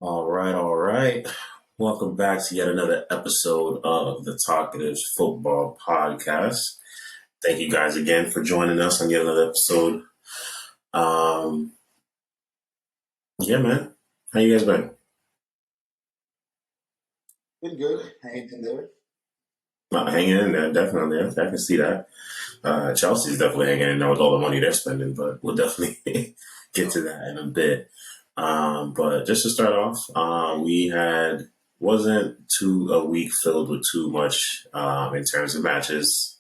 All right, all right. Welcome back to yet another episode of the Talkatives Football Podcast. Thank you guys again for joining us on yet another episode. Um, yeah, man. How you guys been? Been good. Hanging in there. Not hanging in there, definitely. I can see that. Chelsea's definitely hanging in there with all the money they're spending, but we'll definitely get to that in a bit. But just to start off, we had wasn't too a week filled with too much in terms of matches.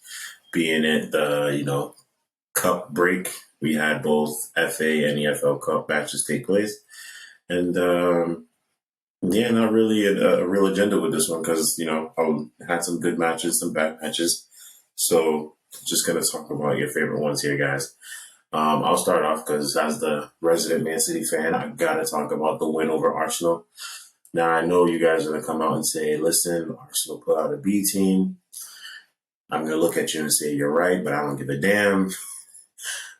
Being it the cup break, we had both FA and EFL Cup matches take place, and yeah, not really a real agenda with this one because I had some good matches, some bad matches. So just gonna talk about your favorite ones here, guys. I'll start off because as the resident Man City fan, I gotta talk about the win over Arsenal. Now I know you guys are gonna come out and say, "Listen, Arsenal put out a B team." I'm gonna look at you and say, "You're right," but I don't give a damn.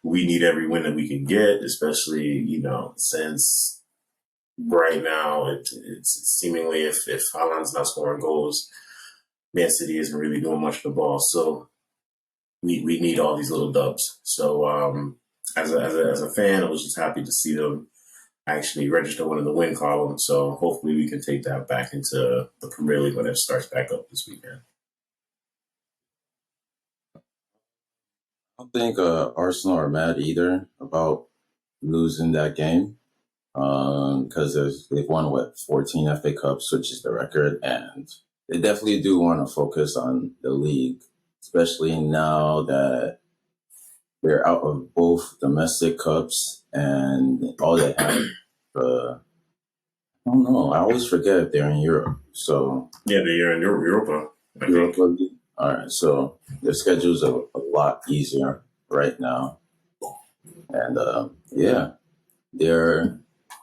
We need every win that we can get, especially since right now it's seemingly if Haaland's not scoring goals, Man City isn't really doing much with the ball. So we need all these little dubs. So as a fan, I was just happy to see them actually register one in the win column. So hopefully we can take that back into the Premier League when it starts back up this weekend. I don't think Arsenal are mad either about losing that game because they've won 14 FA Cups, which is the record, and they definitely do want to focus on the league, especially now that they're out of both domestic cups and all they have. I don't know. I always forget if they're in Europe. So Yeah, they're in Europa. Europa League. All right, so their schedule's a lot easier right now, and yeah, they're.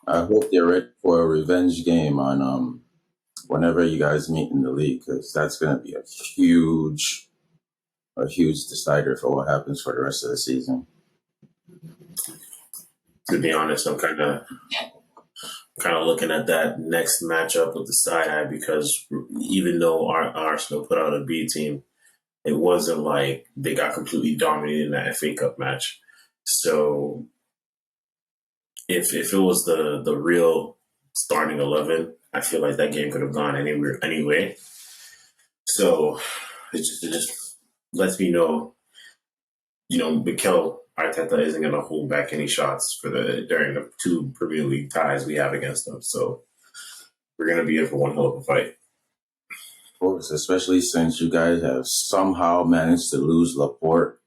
I hope they're ready for a revenge game on whenever you guys meet in the league, because that's going to be a huge decider for what happens for the rest of the season. To be honest, I'm kind of looking at that next matchup with the side eye because even though Arsenal put out a B team, it wasn't like they got completely dominated in that FA Cup match. So if it was the real starting 11, I feel like that game could have gone anywhere anyway. So it just lets me know, Mikel Arteta isn't going to hold back any shots during the two Premier League ties we have against them. So we're going to be in for one hell of a fight. Of course, especially since you guys have somehow managed to lose Laporte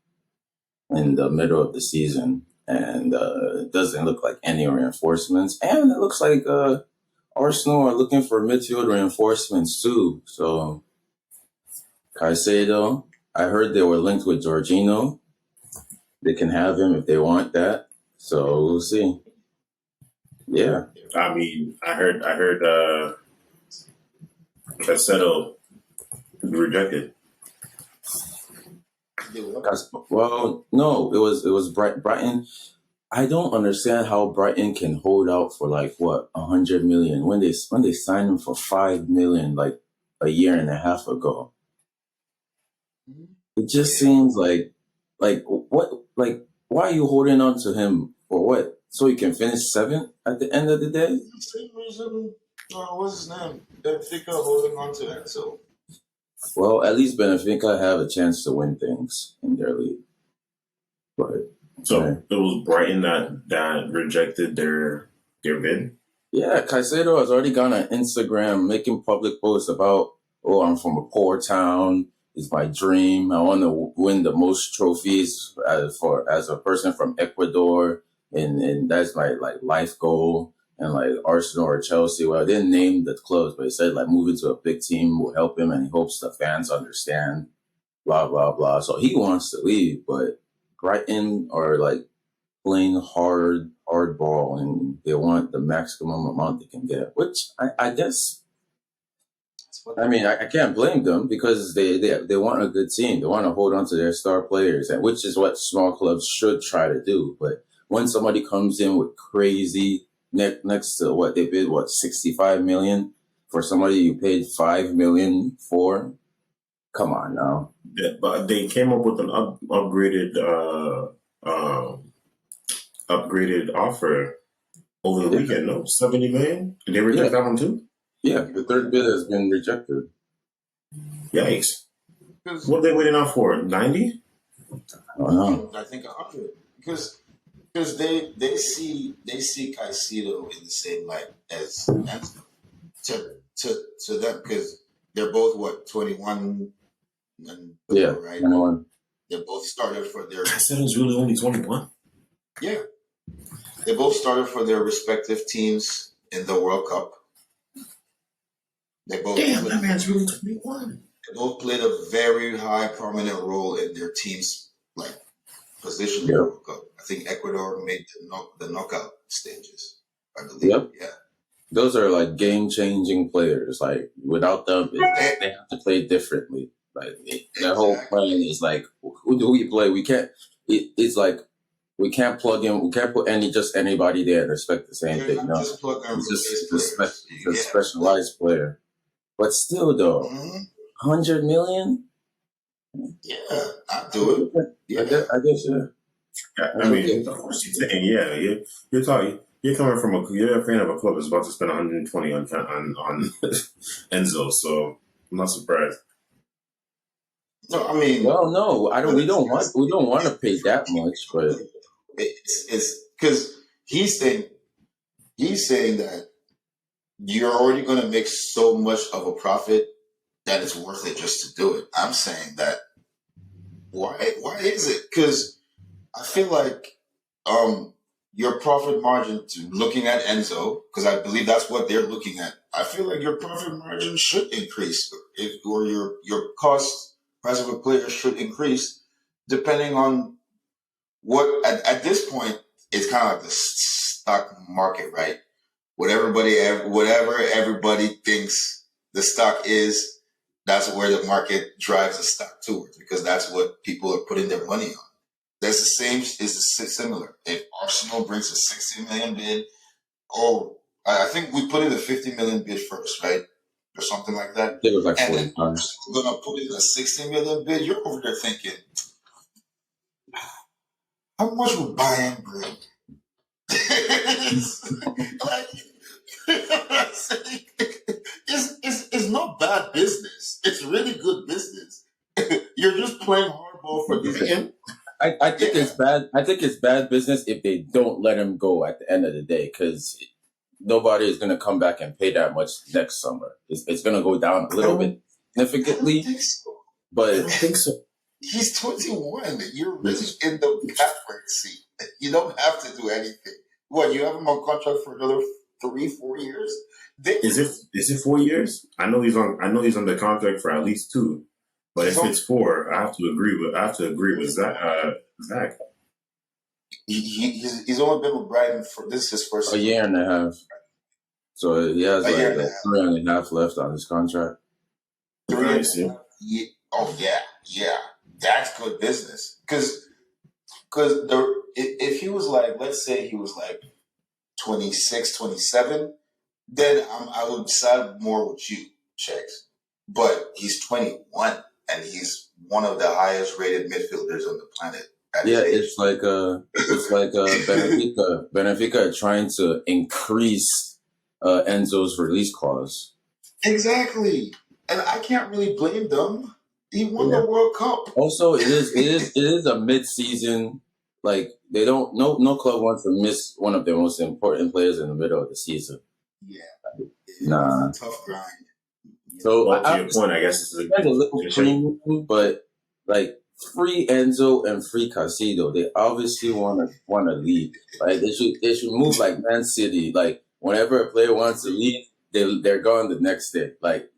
in the middle of the season, and it doesn't look like any reinforcements, and it looks like Arsenal are looking for midfield reinforcements too. So Caicedo, I heard they were linked with Jorginho. They can have him if they want that. So we'll see. Yeah. I mean, I heard Caicedo rejected. Well, no, it was Brighton. I don't understand how Brighton can hold out for like what 100 million when they signed him for 5 million like a year and a half ago. It just seems like what like why are you holding on to him for what? So you can finish seventh at the end of the day? Same reason. What's his name? Benfica holding on to Axel. Well, at least Benfica have a chance to win things in their league. But So yeah. it was Brighton that rejected their bid. Yeah, Caicedo has already gone on Instagram making public posts about, oh, I'm from a poor town. It's my dream. I want to win the most trophies as a person from Ecuador, and that's my like life goal. And like Arsenal or Chelsea, well, I didn't name the clubs, but he said like moving to a big team will help him, and he hopes the fans understand. Blah blah blah. So he wants to leave, but Brighton are like playing hardball, and they want the maximum amount they can get, which I guess. I mean, I can't blame them because they want a good team. They want to hold on to their star players, and which is what small clubs should try to do. But when somebody comes in with crazy next to what they bid, 65 million for somebody you paid 5 million for. Come on now. Yeah, but they came up with an upgraded offer over the Yeah, weekend. No, 70 million. Did they yeah, reject that one too? yeah. The third bid has been rejected. Yikes! Because What are they waiting out for? 90? I don't know. I think 100. Because they see Caicedo in the same light as to them, because they're both what, 21 and Yeah, below, right? 21. They both started for their I said it was really only 21. yeah. They both started for their respective teams in the World Cup. They both Damn, played, that man's really 21. they both played a very high prominent role in their teams, like position in the Yep, World Cup. I think Ecuador made the knockout stages, I believe. yep. Yeah. Those are like game-changing players. Like without them, Eh, they have to play differently. Like their whole exactly. plan is like, who do we play? We can't. It's like we can't plug in. We can't put anybody there and expect the same They're thing. not No, just plug and it's replace just players. a Yeah. specialized player. But still, though, Mhm. 100 million. Yeah. I do it. Yeah. I guess yeah. Yeah, I That's mean, okay. of course you're saying, yeah, you're talking. You're coming from you're a fan of a club that's about to spend 120 on Enzo, so I'm not surprised. No, I mean, Well, no, I don't. but We don't want to pay that much, but it's because he's saying that you're already going to make so much of a profit that it's worth it just to do it. I'm saying that why is it? Because I feel like your profit margin, to looking at Enzo, because I believe that's what they're looking at. I feel like your profit margin should increase, or your cost price of a player should increase, depending on what at this point it's kind of like the stock market, right? Whatever everybody thinks the stock is, that's where the market drives the stock towards, because that's what people are putting their money on. That's the same. Is similar. If Arsenal brings a 60 million bid, or I think we put in a 50 million bid first, right, or something like that, it was like and then 45. Arsenal gonna put in a 60 million bid, you're over there thinking, how much would Bayern bring? Like, you know what I'm saying? It's not bad business. It's really good business. You're just playing hardball for the end. I think Yeah. it's bad. I think it's bad business if they don't let him go at the end of the day, because nobody is going to come back and pay that much next summer. It's going to go down a I little don't, bit I don't significantly, think so. I but don't think so. He's 21. You're really in the catbird seat. You don't have to do anything. What, you have him on contract for another 3-4 years? Is it 4 years? I know he's under contract for at least two. But He's if on. it's four, I have to agree with Zach. He's only been with Brighton for this is his first a season. year and a half. So he has A year like and a a half. 3.5 left on his contract. nice, yeah. Yeah. Oh yeah. That's good business. Because if he was like, let's say he was like 26, 27, then I would side more with you, Checks. But he's 21 and he's one of the highest rated midfielders on the planet at Yeah, his age. it's like Benfica. Benfica are trying to increase Enzo's release clause. Exactly. And I can't really blame them. He won Yeah. the World Cup. Also, it is a mid-season. Like they don't no club wants to miss one of their most important players in the middle of the season. Yeah. Nah. It's a tough grind. So Well, to I your point, I guess it's a understand a good little position. premium, but like free Enzo and free Casido, they obviously want to leave. Like they should move like Man City. Like whenever a player wants to leave, they're gone the next day. Like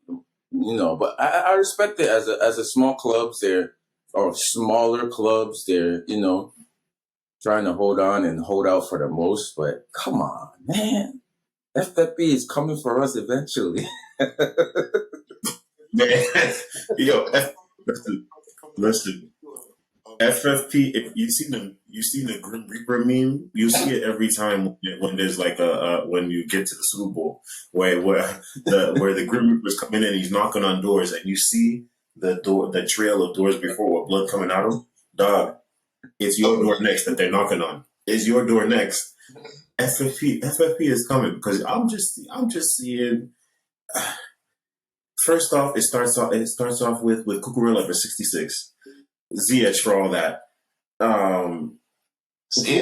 but I respect it as a small clubs they're or smaller clubs they're trying to hold on and hold out for the most. But come on, man, FFP is coming for us eventually. Man, yo, listen, listen. FFP. If you seen the Grim Reaper meme, you see it every time when there's like when you get to the Super Bowl, where the Grim Reaper's coming in, he's knocking on doors, and you see the trail of doors before with blood coming out of them. Dog, it's your door next that they're knocking on. It's your door next. FFP is coming because I'm just seeing. First off, it starts off with Cucurella for 66. Ziyech for all that. Who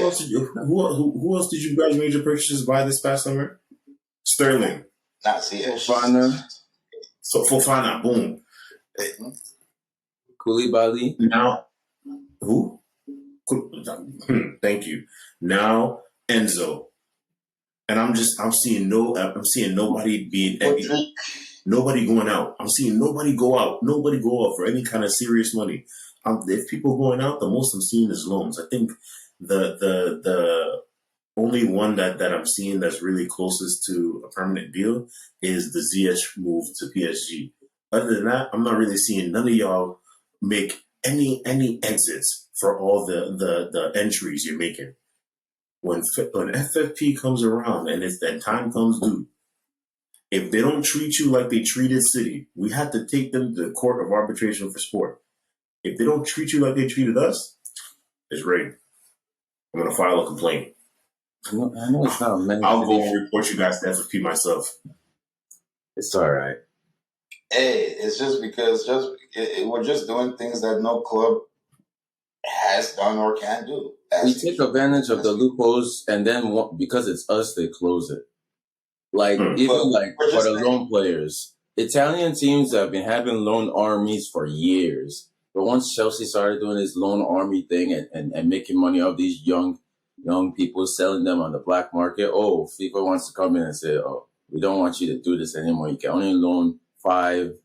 else did you guys major purchases by this past summer? Sterling. Not Ziyech. Fofana. So Fofana, boom. Koulibaly. Now, who? Thank you. Now Enzo, and I'm seeing nobody being nobody going out. I'm seeing nobody go out. Nobody go out for any kind of serious money. If people going out, the most I'm seeing is loans. I think the only one that I'm seeing that's really closest to a permanent deal is the Ziyech move to PSG. Other than that, I'm not really seeing none of y'all make any exits for all the entries you're making. When FFP comes around and time comes due, if they don't treat you like they treated City, we have to take them to the court of arbitration for sport. If they don't treat you like they treated us, it's rigged. I'm going to file a complaint. I know it's not many. I'll go and report you guys to FFP myself. It's all right. Hey, it's just because we're just doing things that no club has done or can do. We take advantage of the loopholes, and then because it's us, they close it. Like even like for the loan players, Italian teams have been having loan armies for years. But once Chelsea started doing this loan army thing and making money off these young people, selling them on the black market, FIFA wants to come in and say, we don't want you to do this anymore. You can only loan five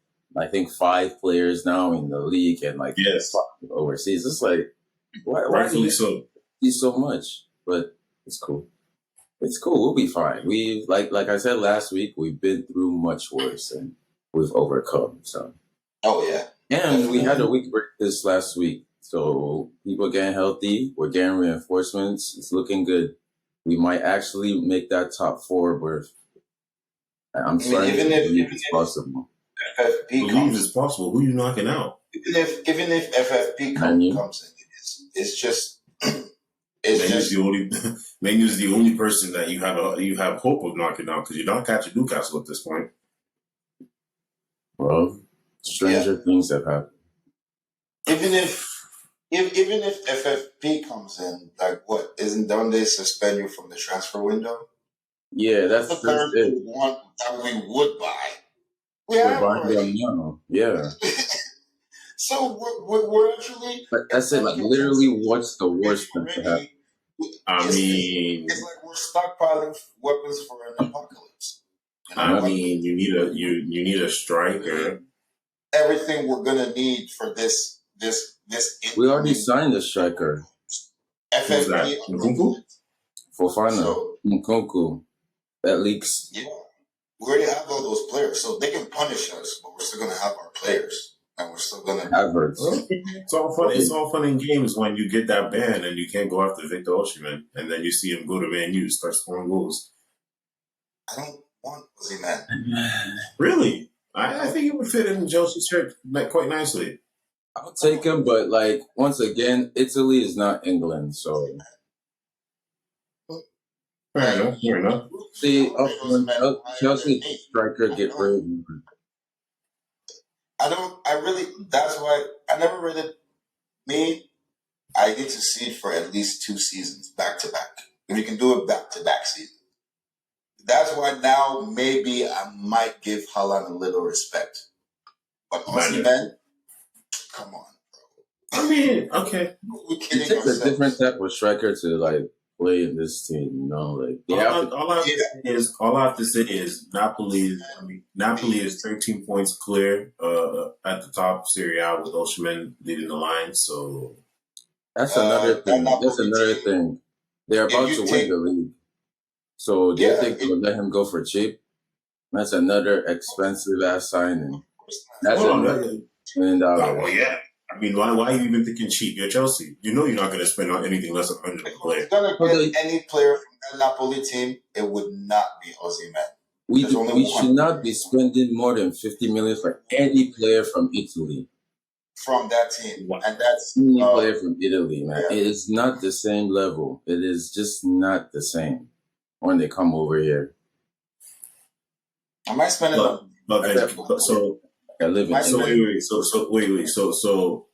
players now in the league and overseas. It's like, why rightfully so. See so much, but it's cool. It's cool. We'll be fine. We like I said last week, we've been through much worse and we've overcome. So. Oh yeah. And we had a week break this last week, so people getting healthy. We're getting reinforcements. It's looking good. We might actually make that top four berth. I'm starting to believe it's possible. FFP believe it's possible. Who are you knocking out? Even if FFP comes in, it's just. Manu's the only person that you have hope of knocking out because you're not catching Newcastle at this point. Well, stranger things have happened. Even if FFP comes in, like what isn't don't they suspend you from the transfer window? Yeah, that's the third one that we would buy. We have already. Yeah. So we're actually. But that's it. Like literally, what's the worst that could happen? It's like we're stockpiling weapons for an apocalypse. You need a striker. Everything we're gonna need for this. We already signed a striker. FFP Nkunku? Fofana, Nkunku. That leaks. Yeah, we already have all those players, so they can punish us, but we're still gonna have our players, and we're still gonna. It's all fun. It's all fun in games when you get that ban and you can't go after Victor Osimhen, and then you see him go to Man U, start scoring goals. I don't want Osimhen. Really? I think it would fit in Chelsea's shirt quite nicely. I'll take him, but like once again, Italy is not England, so. Fair enough. See, Chelsea striker get rid. That's why I never read it. I need to see it for at least 2 seasons back to back. If you can do it back to back season. That's why now maybe I might give Haaland a little respect. But Osimhen, come on, bro. I mean, okay. We're kidding It takes ourselves. a different type of striker to like play in this team, you know. Like all I have to say is Napoli is 13 points clear at the top Serie A with Osimhen leading the line. So that's another thing. That's another thing. They're about to win the league. So do you think they'll let him go for cheap? That's another expensive ass signing. That's $1 million. Oh yeah. I mean, why are you even thinking cheap? You're Chelsea. You know you're not going to spend on anything less than 100 If on a I was player. gonna So get any player from that Napoli team, it would not be Osimhen. There's only we should one not be spending more than 50 million for any player from Italy. from that team, Wow. and that's Any player from Italy, man. yeah. It is not the same level. It is just not the same when they come over here. Am I spending But on? so I live in My so England. wait so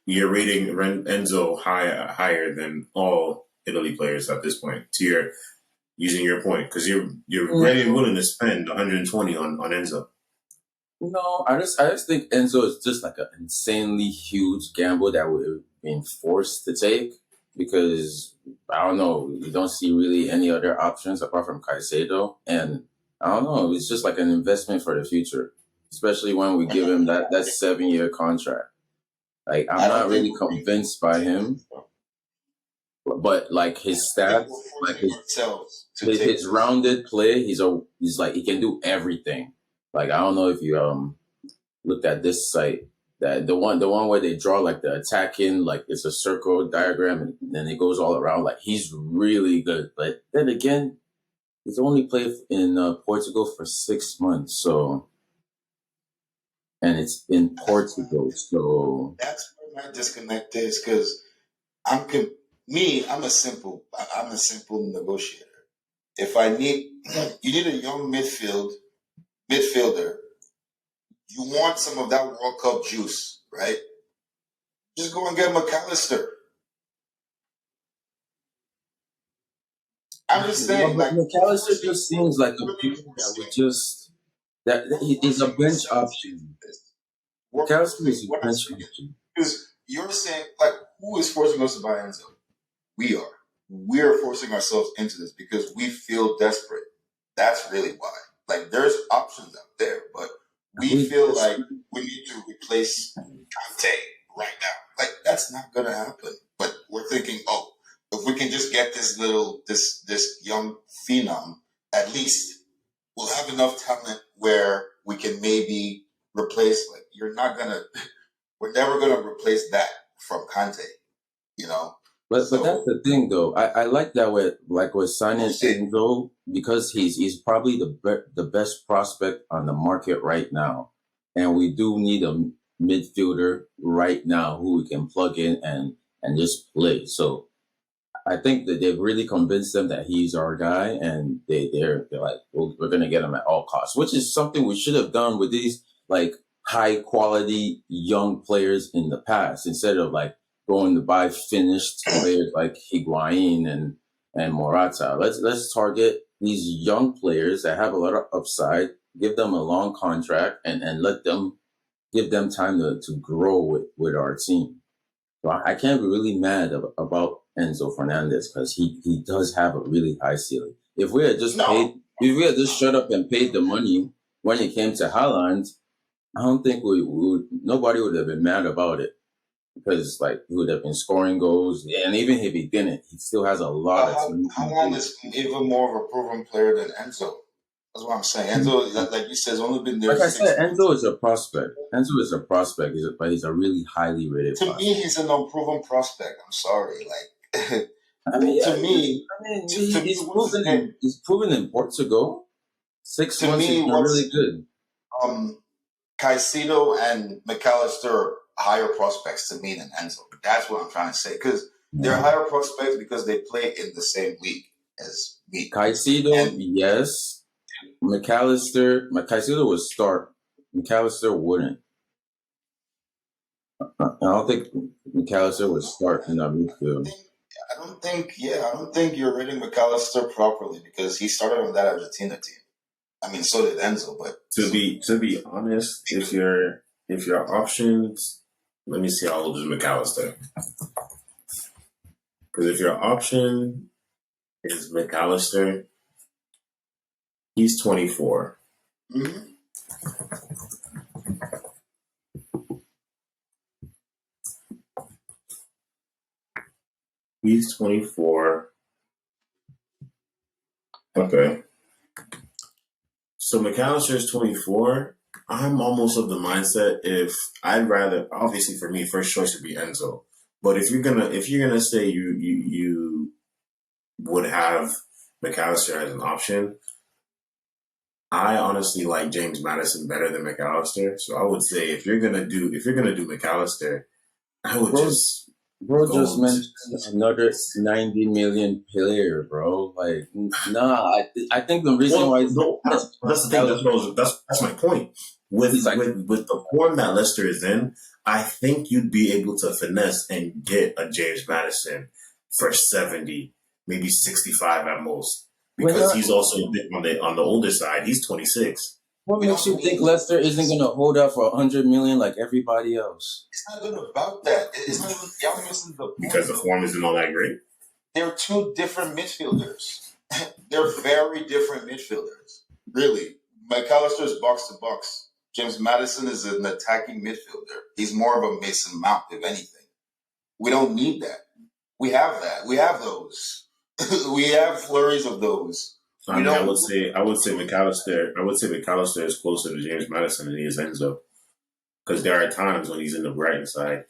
you're rating Enzo higher than all Italy players at this point. To your using your point because you're ready and willing to spend 120 on Enzo. No, I just think Enzo is just like an insanely huge gamble that we're being forced to take because I don't know, you don't see really any other options apart from Caicedo, and I don't know, it's just like an investment for the future, especially when we give him that 7-year contract. Like I'm I not don't think really convinced by him, but like his I think stats, we're like forcing ourselves to his, take his this. rounded play, he's like he can do everything. Like I don't know if you looked at this site that the one where they draw like the attacking like it's a circle diagram and then it goes all around like he's really good but then again he's only played in Portugal for 6 months so and it's in That's Portugal so where my disconnect is because I'm con- I'm a simple negotiator. If I need you need a young midfielder, you want some of that World Cup juice, right? Just go and get McAllister. I'm just saying, but like McAllister just seems like a player that would just he's a bench option. McAllister is a What I'm bench saying option. is, you're saying, like, who is forcing us to buy Enzo? We are. We're forcing ourselves into this because we feel desperate. That's really why. Like, there's options out there, but we feel like we need to replace Conte right now. Like, that's not gonna happen. But we're thinking, oh, if we can just get this young phenom, at least we'll have enough talent where we can maybe replace. Like, we're never gonna replace that from Conte. You know. But that's So the thing, though. I like that with signing we'll see. Enzo because he's probably the best prospect on the market right now, and we do need a midfielder right now who we can plug in and just play. So I think that they've really convinced them that he's our guy, and they're like, well, we're gonna get him at all costs, which is something we should have done with these like high quality young players in the past instead of like going to buy finished players like Higuain and Morata. Let's target these young players that have a lot of upside, give them a long contract, and let them give them time to grow with our team. So I can't be really mad about Enzo Fernandez because he does have a really high ceiling. No, If we had just shut up and paid the money when it came to Haaland, I don't think nobody would have been mad about it because like he would have been scoring goals, and even if he didn't, he still has a lot of talent in the Haaland booth. is even more of a proven player than Enzo. That's what I'm saying. Enzo, like you said, has only been there Like I said, 6 months. Enzo is a prospect. Enzo is a prospect, but he's a really highly rated To me, prospect. he's an unproven prospect. I'm sorry. Like I mean, yeah, to me, to me, what's his name? he's proven in Portugal. 6 To months he's me, been really good. um Caicedo and McAllister are higher prospects to me than Enzo. That's what I'm trying to say because they're higher prospects because they play in the same league as me. Caicedo, And yes. Caicedo would start. McAllister wouldn't. I don't think McAllister would start in our midfield. I don't think you're rating McAllister properly because he started on that Argentina team. I mean, so did Enzo, but To be honest, if your options, let me see how old is McAllister. Because if your option is McAllister, he's 24. mhm. He's 24. Okay. So McAllister is 24. I'm almost of the mindset if I'd rather obviously for me first choice would be Enzo. But if you're gonna say you would have McAllister as an option, I honestly like James Madison better than McAllister. So I would say if you're gonna do McAllister, I would Bro, just bro just go mentioned another 90 million player, bro. Like, nah, I think the reason well, why it's no, that's the thing. That's my point. it's With like with with the form that Leicester is in, I think you'd be able to finesse and get a James Madison for 70, maybe 65 at most, when because you're he's also a bit on the older side. He's 26. what We makes don't you think need. Leicester isn't gonna hold out for 100 million like everybody else? It's not even about that. It's not even. Y'all missing the Because point, the though. form isn't all that great. They're two different midfielders. They're very different midfielders. Really. McAllister's box to box. James Madison is an attacking midfielder. He's more of a Mason Mount, if anything. We don't need that. We have that. We have those. We have flurries of those. I We mean, I don't. would say I would say McAllister. I would say McAllister is closer to James Madison than he is Enzo, because there are times when he's in the Brighton side.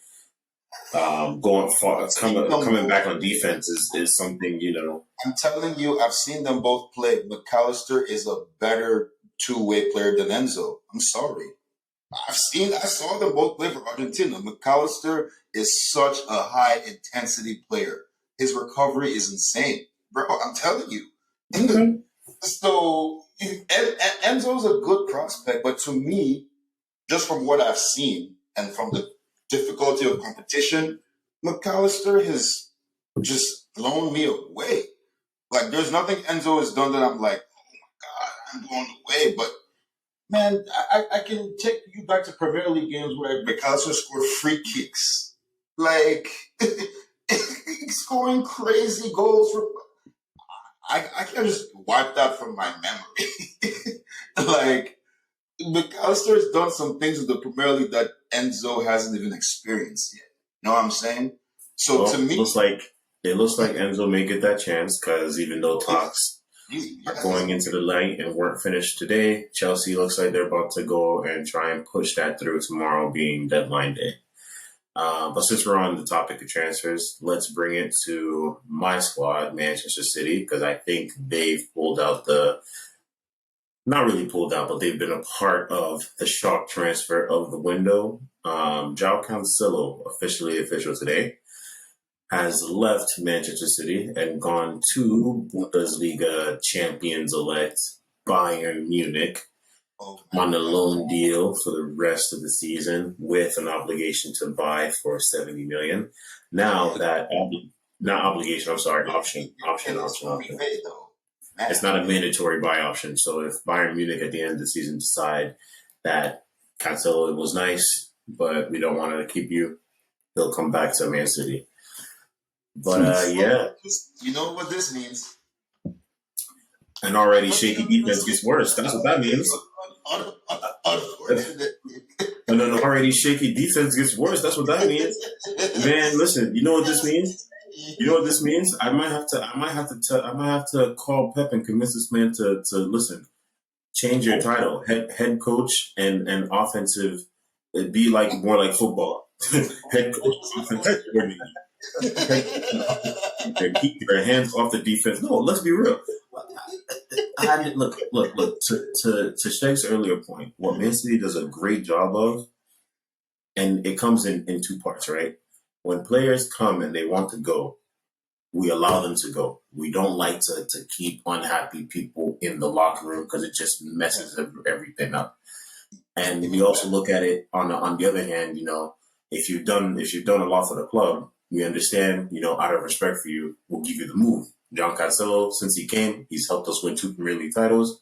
Going far, coming back on defense is something I'm telling you, I've seen them both play. McAllister is a better two-way player than Enzo. I'm sorry. I saw them both play for Argentina. McAllister is such a high intensity player. His recovery is insane, bro. I'm telling you. Okay. So Enzo's a good prospect, but to me, just from what I've seen and from the difficulty of competition, McAllister has just blown me away. Like, there's nothing Enzo has done that I'm like, God, I'm blown away. But man, I can take you back to Premier League games where McAllister scored free kicks, like scoring crazy goals. I can just wipe that from my memory. Like, McAllister has done some things with the Premier League that Enzo hasn't even experienced yet. You know what I'm saying? So to Well, me, it looks like Enzo may get that chance because even though talks are yes, going into the light and weren't finished today, Chelsea looks like they're about to go and try and push that through tomorrow being deadline day. But since we're on the topic of transfers, let's bring it to my squad, Manchester City, because I think they've pulled out not really pulled out, but they've been a part of the shock transfer of the window. João Cancelo, official today, has left Manchester City and gone to Bundesliga champions-elect Bayern Munich oh on my a God, loan deal for the rest of the season with an obligation to buy for 70 million. Now man, that not obligation, I'm sorry, and it's fully option. paid though, man. It's not a mandatory buy option. So if Bayern Munich at the end of the season decide that Cancelo was nice, but we don't want to keep you, he'll come back to Man City. But yeah, You know what this means? an already shaky defense gets worse. That's what that means. Unfortunately. And an already shaky defense gets worse. That's what that means. Man, listen. You know what this means? You know what this means? I might have to call Pep and convince this man to listen. Change your title, head coach and offensive. It'd be like more like football. Head coach, offensive coordinator. Keep their hands off the defense. No, let's be real. Look. To Shag's earlier point, what Man City does a great job of, and it comes in two parts, right? When players come and they want to go, we allow them to go. We don't like to keep unhappy people in the locker room because it just messes everything up. And we also look at it on the other hand, if you've done a lot for the club, we understand, out of respect for you, we'll give you the move. John Cancelo, since he came, he's helped us win 2 Premier League titles.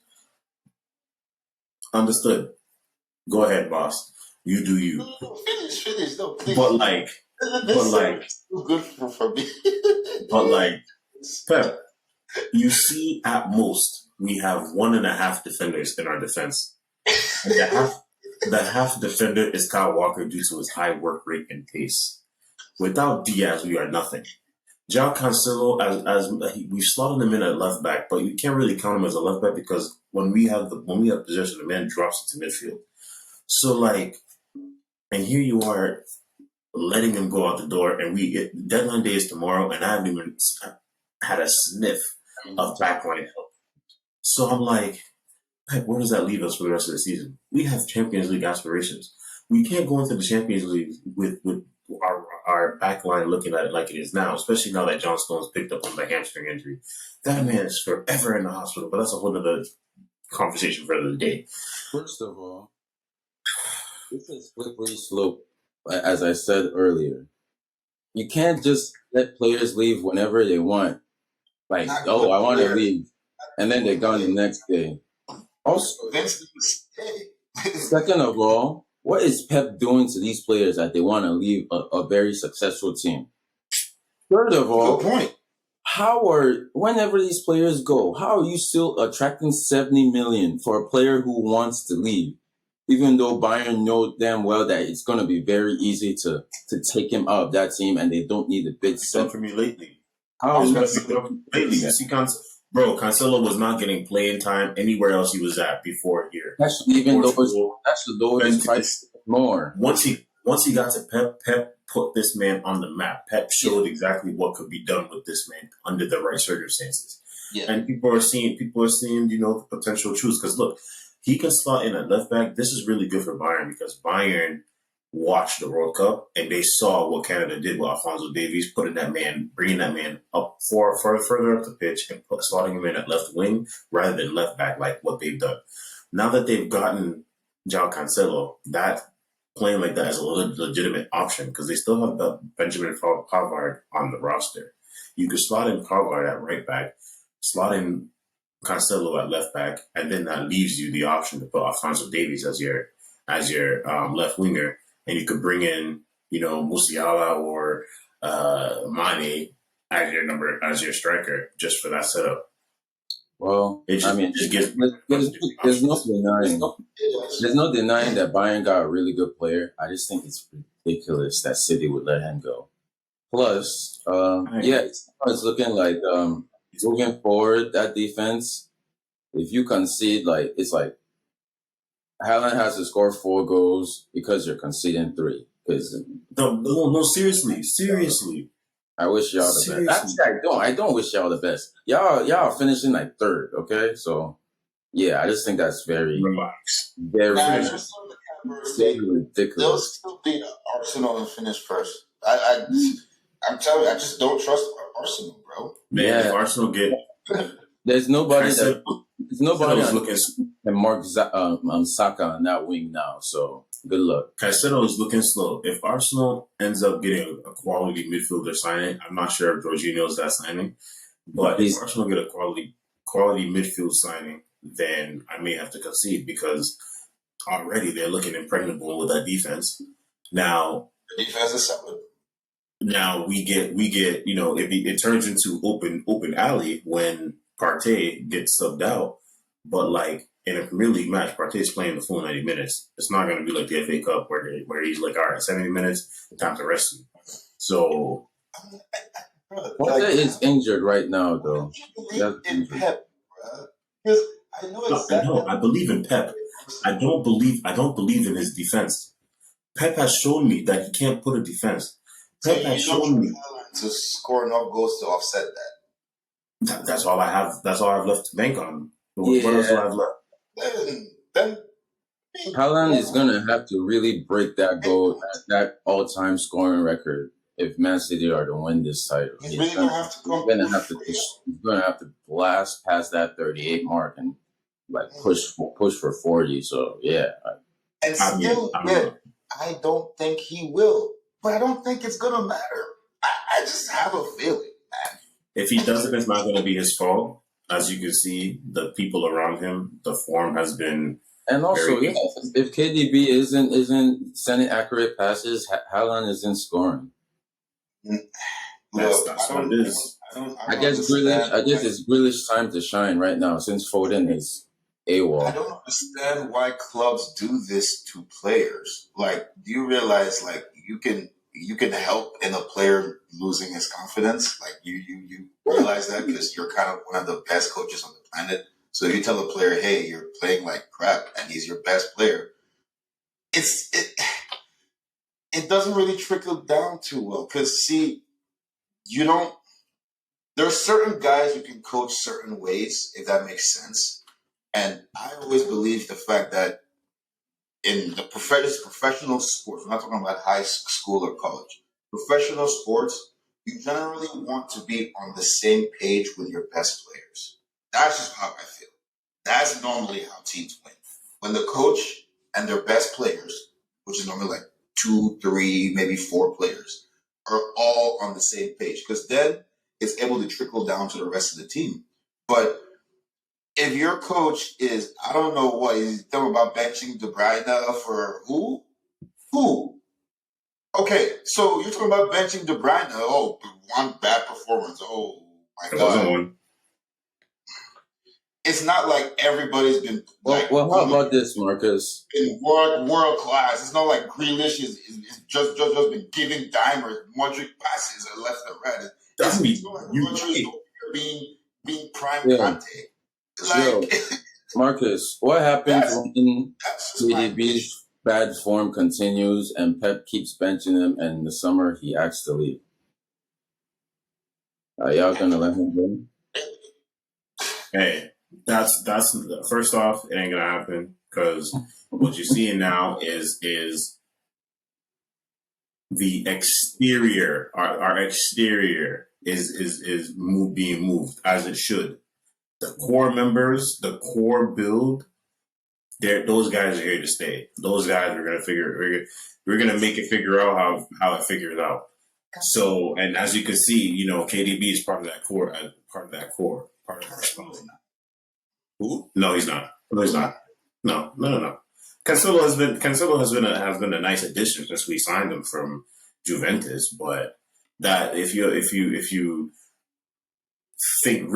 Understood. Go ahead, boss. You do you. Finish. No, please. But like, too good for me. Pep, you see, at most we have 1.5 defenders in our defense, and the half defender is Kyle Walker due to his high work rate and pace. Without Diaz, we are nothing. João Cancelo, as we slotted him in at left back, but you can't really count him as a left back because when we have possession, the man drops into midfield. So like, and here you are letting him go out the door, and deadline day is tomorrow, and I haven't even had a sniff of backline help. So I'm like, Pep, where does that leave us for the rest of the season? We have Champions League aspirations. We can't go into the Champions League with our back line looking at it like it is now, especially now that John Stones picked up on the hamstring injury. That man is forever in the hospital, but that's a whole other conversation for the day. First of all, this is slippery slope. As I said earlier, you can't just let players leave whenever they want. Like, Not oh, good I want to players. leave, and then they're gone the next day. Also, Vince needs to stay. second of all, what is Pep doing to these players that they want to leave a very successful team? Third of all, Good point. whenever these players go, how are you still attracting 70 million for a player who wants to leave? Even though Bayern know damn well that it's going to be very easy to take him out of that team and they don't need a bid Done set. for me lately. How He's are been you picked up lately. You see, Cancelo was not getting playing time anywhere else he was at before here. that's even though Portugal, that's the lowest price more. Once he got to Pep put this man on the map. Pep showed exactly what could be done with this man under the right circumstances. Yeah. And people are seeing, the potential truths. Because look, he can slot in at left back. This is really good for Bayern because Bayern watched the World Cup and they saw what Canada did with Alphonso Davies, bringing that man up further up the pitch and slotting him in at left wing rather than left back like what they've done. Now that they've gotten João Cancelo, that playing like that is a legitimate option because they still have Benjamin Pavard on the roster. You could slot in Pavard at right back, slot in Cancelo at left back, and then that leaves you the option to put Alphonso Davies as your left winger, and you could bring in Musiala or Mane as your striker just for that setup. Well, It just, I mean, just gives there's no denying that Bayern got a really good player. I just think it's ridiculous that City would let him go. Plus, it's looking like moving forward that defense. If you concede, like it's like Haaland has to score 4 goals because you're conceding 3. Because no, seriously. I wish y'all the Seriously. best. Actually, I don't wish y'all the best. Y'all are finishing like 3rd. Okay, so yeah, I just think that's very Relax. very Now, very just on the Capers, they'll ridiculous. still beat Arsenal and finish first. I'm telling you, I just don't trust Arsenal, bro. Man, Yeah. if Arsenal get There's nobody Cancelo- there's nobody Cancelo's on, looking and Mark Saka on that wing now. So good luck. Caicedo is looking slow. If Arsenal ends up getting a quality midfielder signing, I'm not sure if Jorginho's that signing, but if Arsenal get a quality midfield signing, then I may have to concede because already they're looking impregnable with that defense. Now The defense is solid. Now we get if it turns into open alley when Partey gets subbed out, but like in a Premier League match, Partey's playing the full 90 minutes. It's not going to be like the FA Cup where he's like, all right, 70 minutes, time to rest you. So Partey is injured right now, though. I believe in Pep, bro. Because I know exactly. I believe in Pep. I don't believe in his defense. Pep has shown me that he can't put a defense. Pep has shown me to score enough goals to offset that. That's all I have. That's all I've left to bank on. What else do I have left? Then Haaland is gonna have to really break that goal, that all-time scoring record, if Man City are to win this title. He's really gonna have to come. He's gonna have to blast past that 38 mark and like push for 40. So yeah. And still, I don't think he will. But I don't think it's gonna matter. I just have a feeling, man. If he doesn't, it's not gonna be his fault. As you can see, the people around him, the form has been. And also, if KDB isn't sending accurate passes, Haaland isn't scoring. That's what it is. I guess it's Grealish time to shine right now since Foden is AWOL. I don't understand why clubs do this to players. Like, do you realize like you can help in a player losing his confidence? Like you realize that because you're kind of one of the best coaches on the planet. So if you tell a player, hey, you're playing like crap and he's your best player, it doesn't really trickle down too well because see, you don't. There are certain guys you can coach certain ways if that makes sense, and I always believe the fact that in the professional sports, we're not talking about high school or college, professional sports, you generally want to be on the same page with your best players. That's just how I feel. That's normally how teams win. When the coach and their best players, which is normally like 2, 3, maybe 4 players, are all on the same page, because then it's able to trickle down to the rest of the team. But if your coach is, I don't know what, he's talking about benching De Bruyne for who? Who? Okay, so you're talking about benching De Bruyne. Oh, one bad performance. Oh, my It wasn't God. one. It's not like everybody's been like Well, how about this, Marcus? in world class. It's not like Grealish is just been giving dimers, Modric passes left and right. It's not like Rodri is being prime Yeah. Conte. Yo, Like Marcus, what happens when that's just my opinion. KDB's bad form continues and Pep keeps benching him, and in the summer he acts to leave? Are y'all gonna let him go? Hey, that's first off, it ain't gonna happen because what you're seeing now is the exterior, our exterior is being moved as it should. The core members, the core build, those guys are here to stay. Those guys are gonna we're gonna make it figure out how it figures out. So, and as you can see, KDB is part of that core, part of our response. Who? No, he's not. No, he's not. No. Cancelo has been a nice addition since we signed him from Juventus, but that if you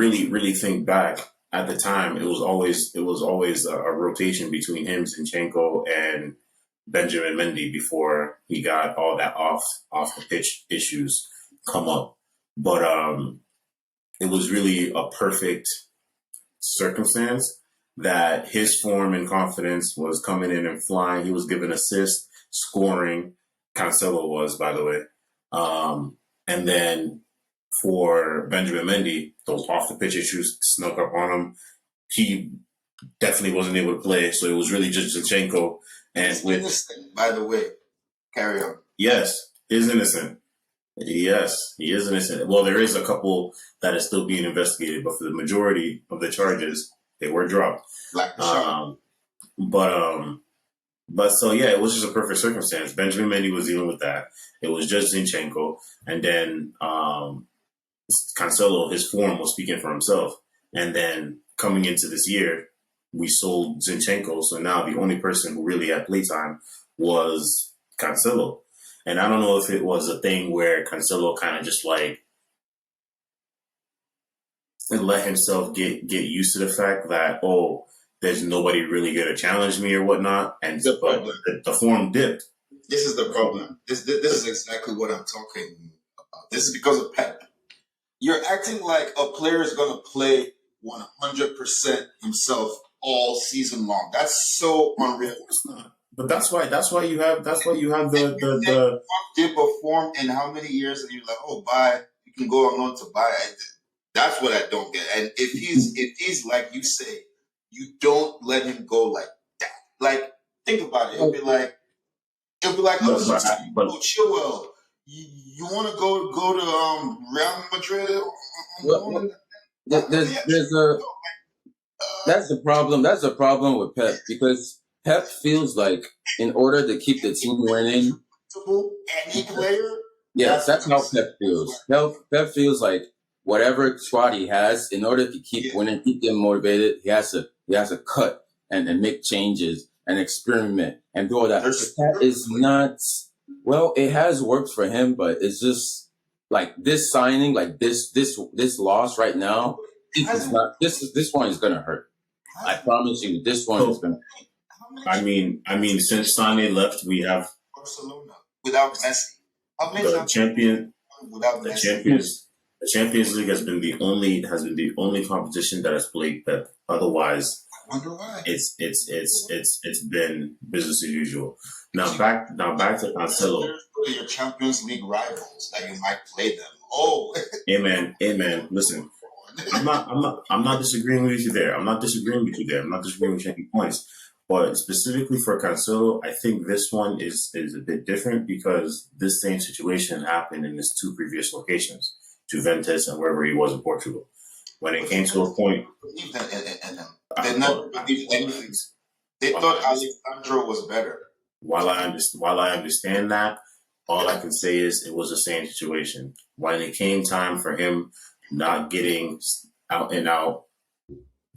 really think back at the time, it was always a rotation between him, Zinchenko, and Benjamin Mendy before he got all that off the pitch issues come up. But it was really a perfect circumstance that his form and confidence was coming in and flying. He was giving assists, scoring. Cancelo was, by the way. And then for Benjamin Mendy, those off the pitch issues snuck up on him. He definitely wasn't able to play, so it was really just Zinchenko. And He's innocent, by the way. Carry on. Yes, he's innocent. Yes, he is innocent. Well, there is a couple that is still being investigated, but for the majority of the charges, they were dropped. Like the But so yeah, it was just a perfect circumstance. Benjamin Mendy was dealing with that. It was just Zinchenko, and then Cancelo, his form was speaking for himself. And then coming into this year, we sold Zinchenko, so now the only person who really had playtime was Cancelo. And I don't know if it was a thing where Cancelo kind of just like let himself get used to the fact that, oh, there's nobody really going to challenge me or whatnot. And the form dipped. This is the problem. This is exactly what I'm talking about. This is because of Pep. You're acting like a player is going to play 100% himself all season long. That's so unreal. Of course not. But that's why you have the dip of form in how many years, and you're like, oh, bye. You can go on to buy. That's what I don't get. And if he's like you say, you don't let him go like that. Like, think about it. It'll be like Chilwell. You want to go to Real Madrid? That's the problem. That's the problem with Pep, because Pep feels like in order to keep the team winning, any player. Yes, that's how Pep feels. Pep feels like whatever squad he has, in order to keep winning, keep them motivated, he has to cut and make changes and experiment and do all that. That is not, well, it has worked for him, but it's just like this signing, like this loss right now. This one is gonna hurt. I promise you, this one is gonna hurt. I mean, since Sane left, we have Barcelona without Messi. the champions. The Champions League has been the only competition that has played Pep. Otherwise, I wonder why. it's been business as usual. Now back to Cancelo. Your Champions League rivals that you might play them. Oh, Amen. Listen, I'm not disagreeing with you there. I'm not disagreeing with you there. I'm not disagreeing with any points. But specifically for Cancelo, I think this one is a bit different because this same situation happened in his two previous locations, Juventus and wherever he was in Portugal. When it came to a point, believe that in them. I, They never believed anything. They while thought I, Alexandro was better. while I understand that, all I can say is it was the same situation. When it came time for him not getting out and out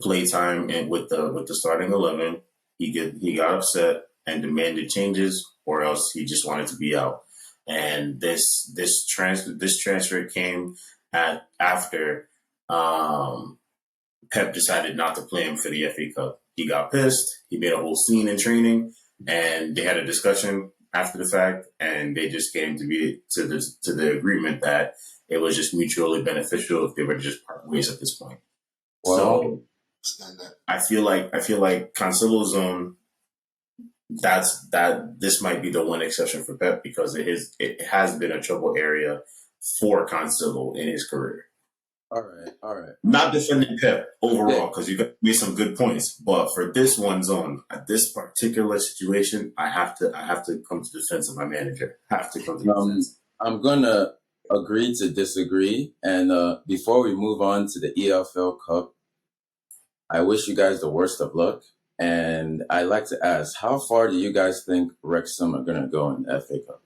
playtime and with the starting 11, he got upset and demanded changes, or else he just wanted to be out. And this transfer came after Pep decided not to play him for the FA Cup. He got pissed. He made a whole scene in training, and they had a discussion after the fact, and they just came to the agreement that it was just mutually beneficial if they were to just part ways at this point. Well, So I feel like Cancelo's that this might be the one exception for Pep because it has been a trouble area for Cancelo in his career. all right. Not defending Pep Yeah, overall because you made some good points, but for this one zone, at this particular situation, I have to come to the defense of my manager. Have to come to the defense. I'm gonna agree to disagree. And before we move on to the EFL Cup, I wish you guys the worst of luck. And I'd like to ask, how far do you guys think Wrexham are gonna go in the FA Cup?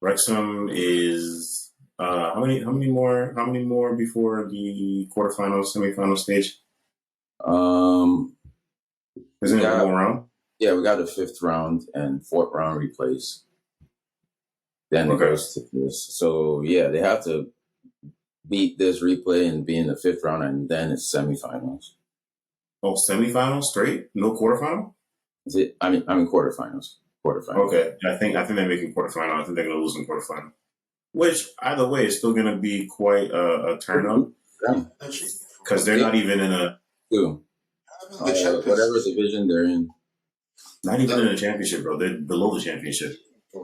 Wrexham is how many more before the quarterfinals, semifinal stage? Um, we Isn't it one got more round? we got a fifth round and fourth round replays. Then it Okay. goes to this. So yeah, they have to beat this replay and be in the fifth round, and then it's semifinals. Oh, semifinals straight? No quarterfinal? Is it? I mean quarterfinals. Quarterfinals. Okay. I think they're making quarterfinal. I think they're gonna lose in quarterfinal. Which either way is still gonna be quite a turn up Yeah. because they're They not even in a do. The Champions Whatever division they're in. not even in a championship, bro. They're below the championship.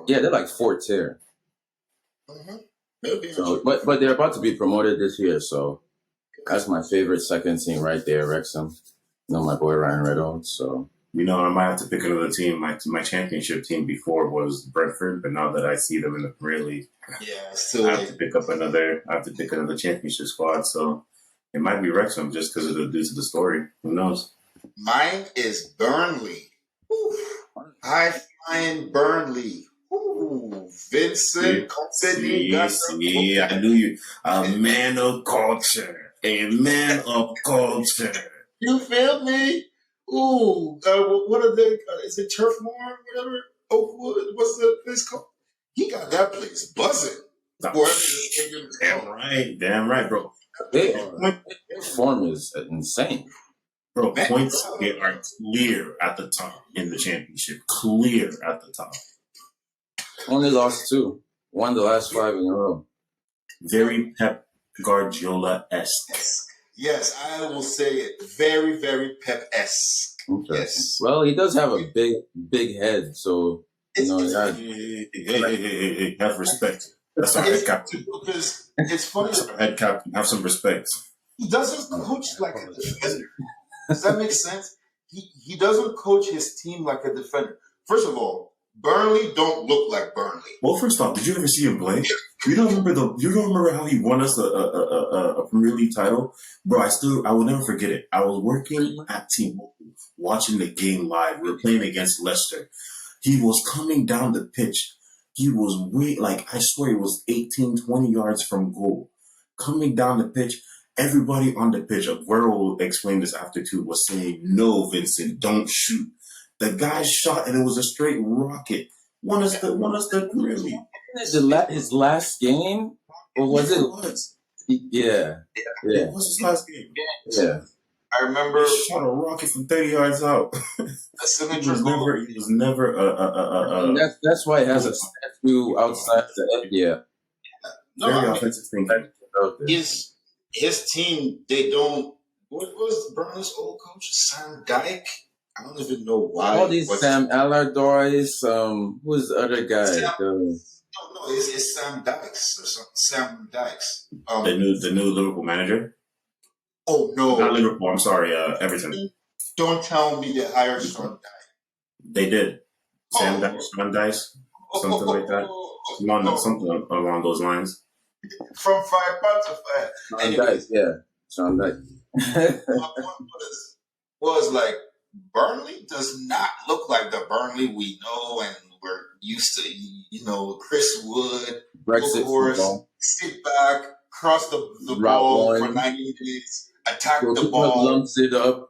Yeah, they're like fourth tier. They'll be in So, the but they're about to be promoted this year. So that's my favorite second team right there, Wrexham. You know my boy Ryan Reynolds. So I might have to pick another team. My championship team before was Brentford, but now that I see them in the Premier League, Yeah, it's too I have to late. pick up another. I have to pick another championship squad. So it might be Wrexham just because of due to the story. Who knows? Mine is Burnley. Ooh, high flying Burnley. Ooh, Vincent Company got the I knew you. A man of culture. A man of culture. You feel me? Ooh, what are they? Is it Turf Moor? Whatever. Oakwood? What's the place called? He got that place buzzing. Wherever the stadium is called. Damn right, bro. they are their form is insane. Bro, Man, points, they are clear at the top in the championship. Clear at the top. Only lost two. Won the last 5 in a row. Very Pep Guardiola-esque. yes, I will say it. Very, very Pep-esque. Interesting. Yes. Well, he does have a big head, so It's, Hey, have respect. That's our head it's captain. because it's funny. That's our head captain. Have some respect. He doesn't coach like a defender. Does that make sense? He doesn't coach his team like a defender. First of all, Burnley don't look like Burnley. Well, first off, did you ever see him play? You don't remember how he won us a Premier League title, bro? I will never forget it. I was working at T-Mobile, watching the game live. We were playing against Leicester. He was coming down the pitch. He was I swear, he was 18, 20 yards from goal, coming down the pitch. Everybody on the pitch, Aguero explained this after too, was saying, "No, Vincent, don't shoot." The guy shot, and it was a straight rocket. Won us the Premier League. His last game, or was it? was. Yeah. It was his last game. Yeah. I remember He shot a rocket from 30 yards out. the He signature was goal. never And that's why he has a statue outside the yeah. No, Very I mean offensive thinking. his team. They don't. What was Burnley's old coach? Sam Dyke. I don't even know All why. these What's Sam Allardyce, who's the other guy? Sam? No, it's Sam Dykes or something. Sam Dykes. The new Liverpool manager. Oh Not no! Liverpool. I'm sorry. Everton. Don't tell me they hired Sean Dyche. They did. Sam Oh, Dice, Sean Dice, something like that. oh. Something along those lines. From 5 pounds to 5. Sean Dyche, yeah. Sean Dyche. My point was like Burnley does not look like the Burnley we know and we're used to. You know, Chris Wood, Brexit football. sit back, cross the Route ball one. for 90 minutes, attack the Goalkeeper ball. lumps it up.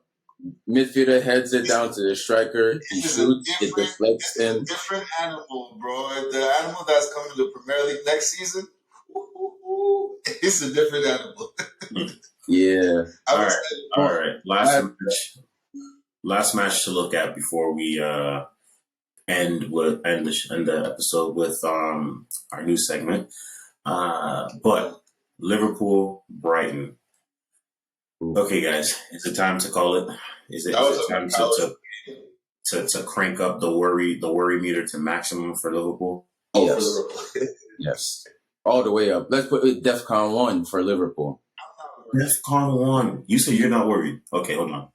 Midfielder heads it down to the striker. He shoots. It deflects This is a in. different animal, bro. The animal that's coming to the Premier League next season, it's a different animal. Yeah. All right. Last match to look at before we end the episode with our new segment. But Liverpool, Brighton. Okay, guys, is it time to call it? Is it time to crank up the worry meter to maximum for Liverpool? Yes. Yes. All the way up. Let's put it DEFCON 1 for Liverpool. DEFCON 1. You say you're not worried. Okay, hold on.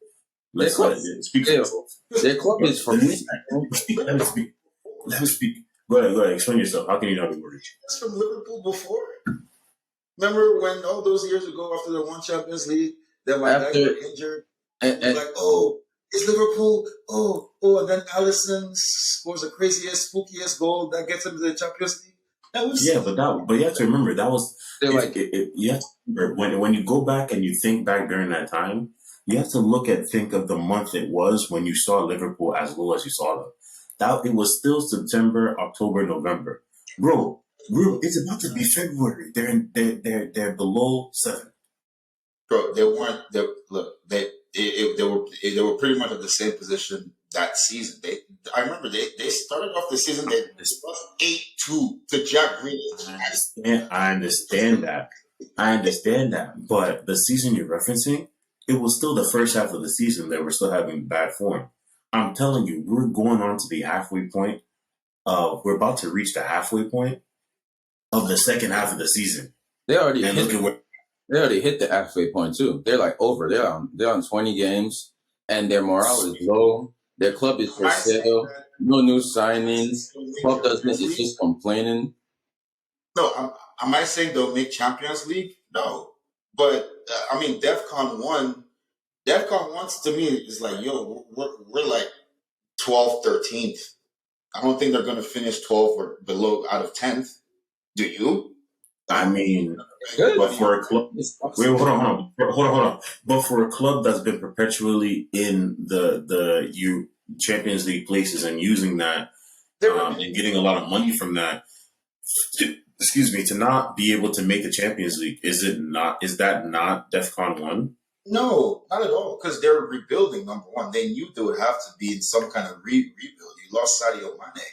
Let's speak. Their club is for me. Let me speak. Go ahead. Explain yourself. How can you not be worried? That's from Liverpool before. Remember when all those years ago after the one Champions League, that my guys were injured, and like, oh, it's Liverpool. Oh, and then Alisson scores the craziest, spookiest goal that gets him to the Champions League. But you have to remember that was you have to remember when you go back and you think back during that time, you have to think of the month it was when you saw Liverpool as low as you saw them. That it was still September, October, November, bro. It's about to be February. They're below 7. Bro, they weren't. They were pretty much at the same position that season. I remember they started off the season. They lost 8-2 to Jack Grealish. I understand that. But the season you're referencing, it was still the first half of the season that we're still having bad form. I'm telling you, we're going on to the halfway point. We're about to reach the halfway point of the second half of the season. They already hit the halfway point too. They're like over. They're on 20 games, and their morale is low. Their club is for sale. No new signings. Club is just complaining. No, am I saying they'll make Champions League? No, but I mean DEFCON 1. DEFCON 1 to me is like, yo, we're like 12th, 13th. I don't think they're going to finish 12th or below out of 10th. Do you? I mean, but for a club, hold on. But for a club that's been perpetually in the Champions League places and using that and getting a lot of money from that, excuse me, to not be able to make the Champions League, is that not DEFCON 1? No, not at all. Because they're rebuilding. Number one, they knew they would have to be in some kind of rebuild. You lost Sadio Mane.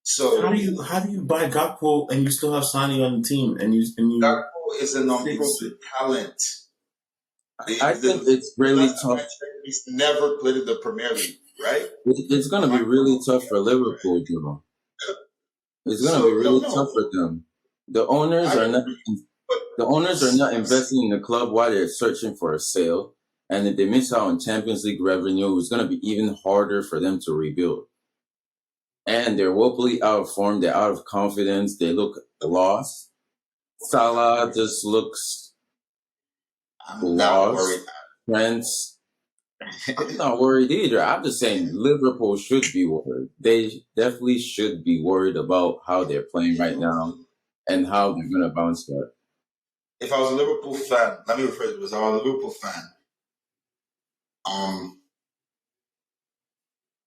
So how do you buy Gakpo and you still have Sani on the team and you Gakpo is an unproven talent. I think it's really tough. He's never played in the Premier League, right? It's going to be really tough for Liverpool, Joe. It's going to be really tough for them. The owners are not investing in the club while they're searching for a sale, and if they miss out on Champions League revenue, it's going to be even harder for them to rebuild. And they're woefully out of form. They're out of confidence. They look lost. Salah just looks lost. Prince, I'm not worried either. I'm just saying Liverpool should be worried. They definitely should be worried about how they're playing right now and how they're going to bounce back. If I was a Liverpool fan, let me rephrase it. If I was a Liverpool fan,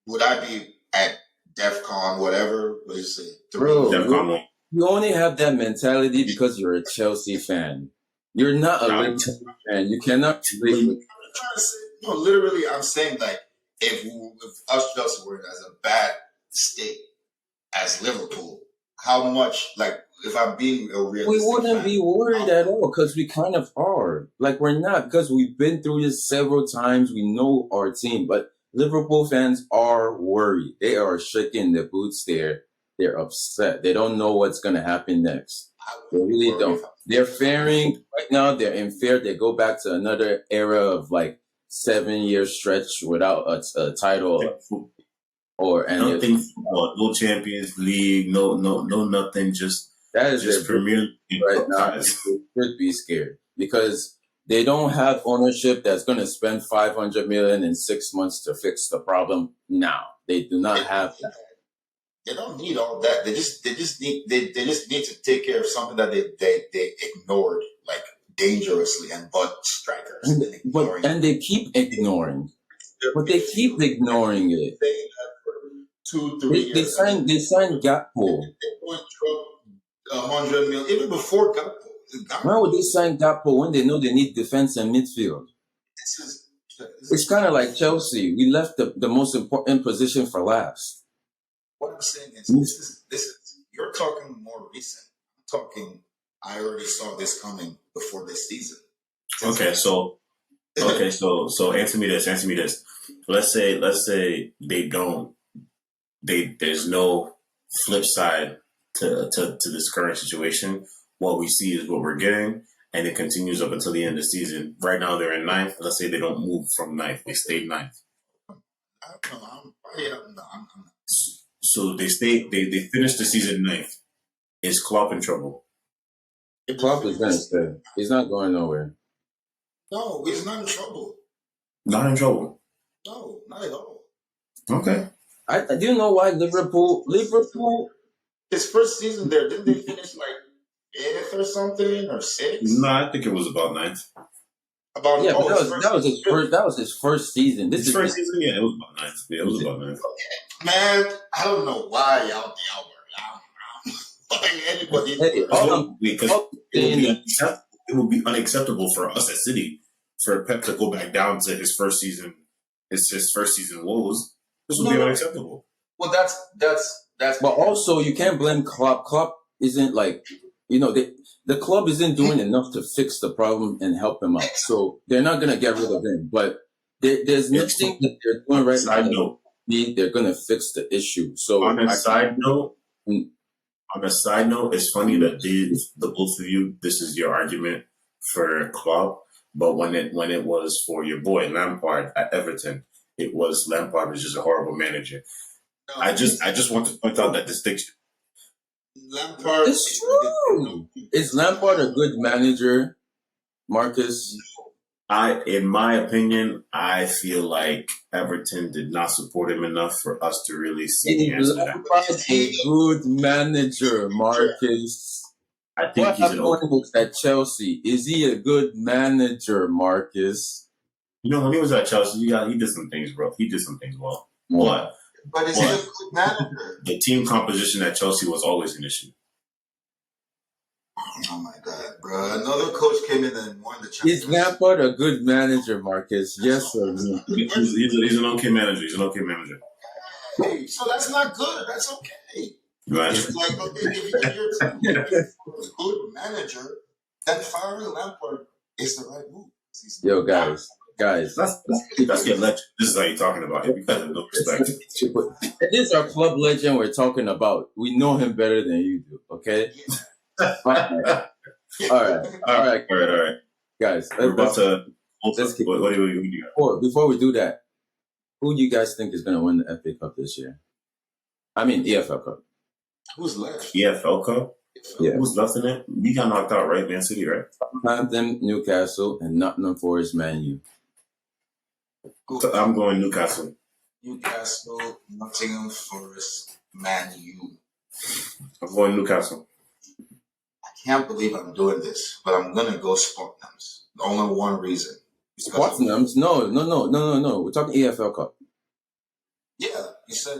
would I be at DEFCON, whatever? What do you say? Bro, you only have that mentality because you're a Chelsea fan. You're not a Liverpool fan. You cannot relate with. No, literally, I'm saying like if us Chelsea were in as a bad state as Liverpool, how much like if I'm being a We realistic wouldn't fan, be worried um, at all because we kind of are. Like we're not because we've been through this several times. We know our team, but Liverpool fans are worried. They are shaking their boots. They're upset. They don't know what's going to happen next. I They wouldn't be really worried don't. if I'm They're Liverpool. faring right now. They're in fear. They go back to another era of like 7 year stretch without a title or any of Nothing football, no Champions League, no nothing. that is their Just Premier League right cup now. ties. They should be scared because they don't have ownership that's going to spend 500 million in 6 months to fix the problem. Now they do They not don't have need that. that. They don't need all that. They just need to take care of something that they ignored like dangerously and bought strikers And, and ignoring it. and they keep ignoring, Their but they keep midfield, ignoring it. saying that for 2, 3 years, and then They signed Gakpo. they went drop 100 million even before Gakpo. Why would Gakpo they sign Gakpo when they know they need defense and midfield? this is this It's is kind of like Chelsea. We left the most important position for last. what I'm saying is We this is you're talking more recent. I'm talking I already saw this coming before this season. Since Okay, so answer me this. Answer me this. Let's say they don't. There's no flip side to this current situation. What we see is what we're getting, and it continues up until the end of the season. Right now they're in ninth. Let's say they don't move from ninth; they stay ninth. I don't know, yeah, no, I'm So they stay. They finish the season ninth. Is Klopp in trouble? if they Klopp is finish going to this, stay. He's not going nowhere. no, he's not in trouble. Not in trouble. No, not at all. Okay. I do you know why Liverpool His first season there, didn't they finish like eighth or something or sixth? No, I think it was about ninth. About yeah, but his first season. that was his first season. This His is first season, yeah, it was about ninth. Yeah, it was about ninth. Man, I don't know why y'all were like anybody. hey, Because all I'm it would saying be that unacceptable. It would be unacceptable for us at City for Pep to go back down to his first season. His first season woes. This would be No, unacceptable. well, that's but also you can't blame Klopp. Klopp isn't like the club isn't doing enough to fix the problem and help him out. So they're not gonna get rid of him. But there's It's nothing that they're doing on a right now side that note. they're gonna fix the issue. So On a side note, Mm. it's funny that the both of you, this is your argument for Klopp, but when it was for your boy Lampard at Everton, it was Lampard was just a horrible manager. I just want to point out that distinction. Lampard. It's true. Is Lampard a good manager, Marcus? In my opinion, I feel like Everton did not support him enough for us to really see the Is answer to that. Lampard a good manager, Marcus? I think What he's an happened okay. at Chelsea? Is he a good manager, Marcus? When he was at Chelsea, he did some things, bro. He did some things well, What? But is he a good manager? the team composition at Chelsea was always an issue. Oh my God, bro! Another coach came in and won the Is championship. Lampard a good manager, Marcus? Yes or That's no? not good. He's an okay manager. He's an okay manager. Hey, so that's not good. That's okay. Right? It's like okay, if you're looking for a good manager, then firing Lampard is the right move. He's Yo, not- guys. That's your legend. This is how you're talking about him. You guys have no respect. This is our club legend we're talking about. We know him better than you do, okay? Yeah. All right, guys. We're about to. let's keep- What do you got? Before we do that, who do you guys think is going to win the FA Cup this year? I mean, EFL Cup. Who's left? EFL Cup? Yeah. Who's left in it? We got knocked out, right? Man City, right? Southampton, Newcastle, and Nottingham Forest, Man U. So I'm going Newcastle. Newcastle, Nottingham Forest, Man U. I'm going Newcastle. I can't believe I'm doing this, but I'm gonna go Spotnams. Only one reason. Tottenham's? No. We're talking EFL Cup. Yeah, you said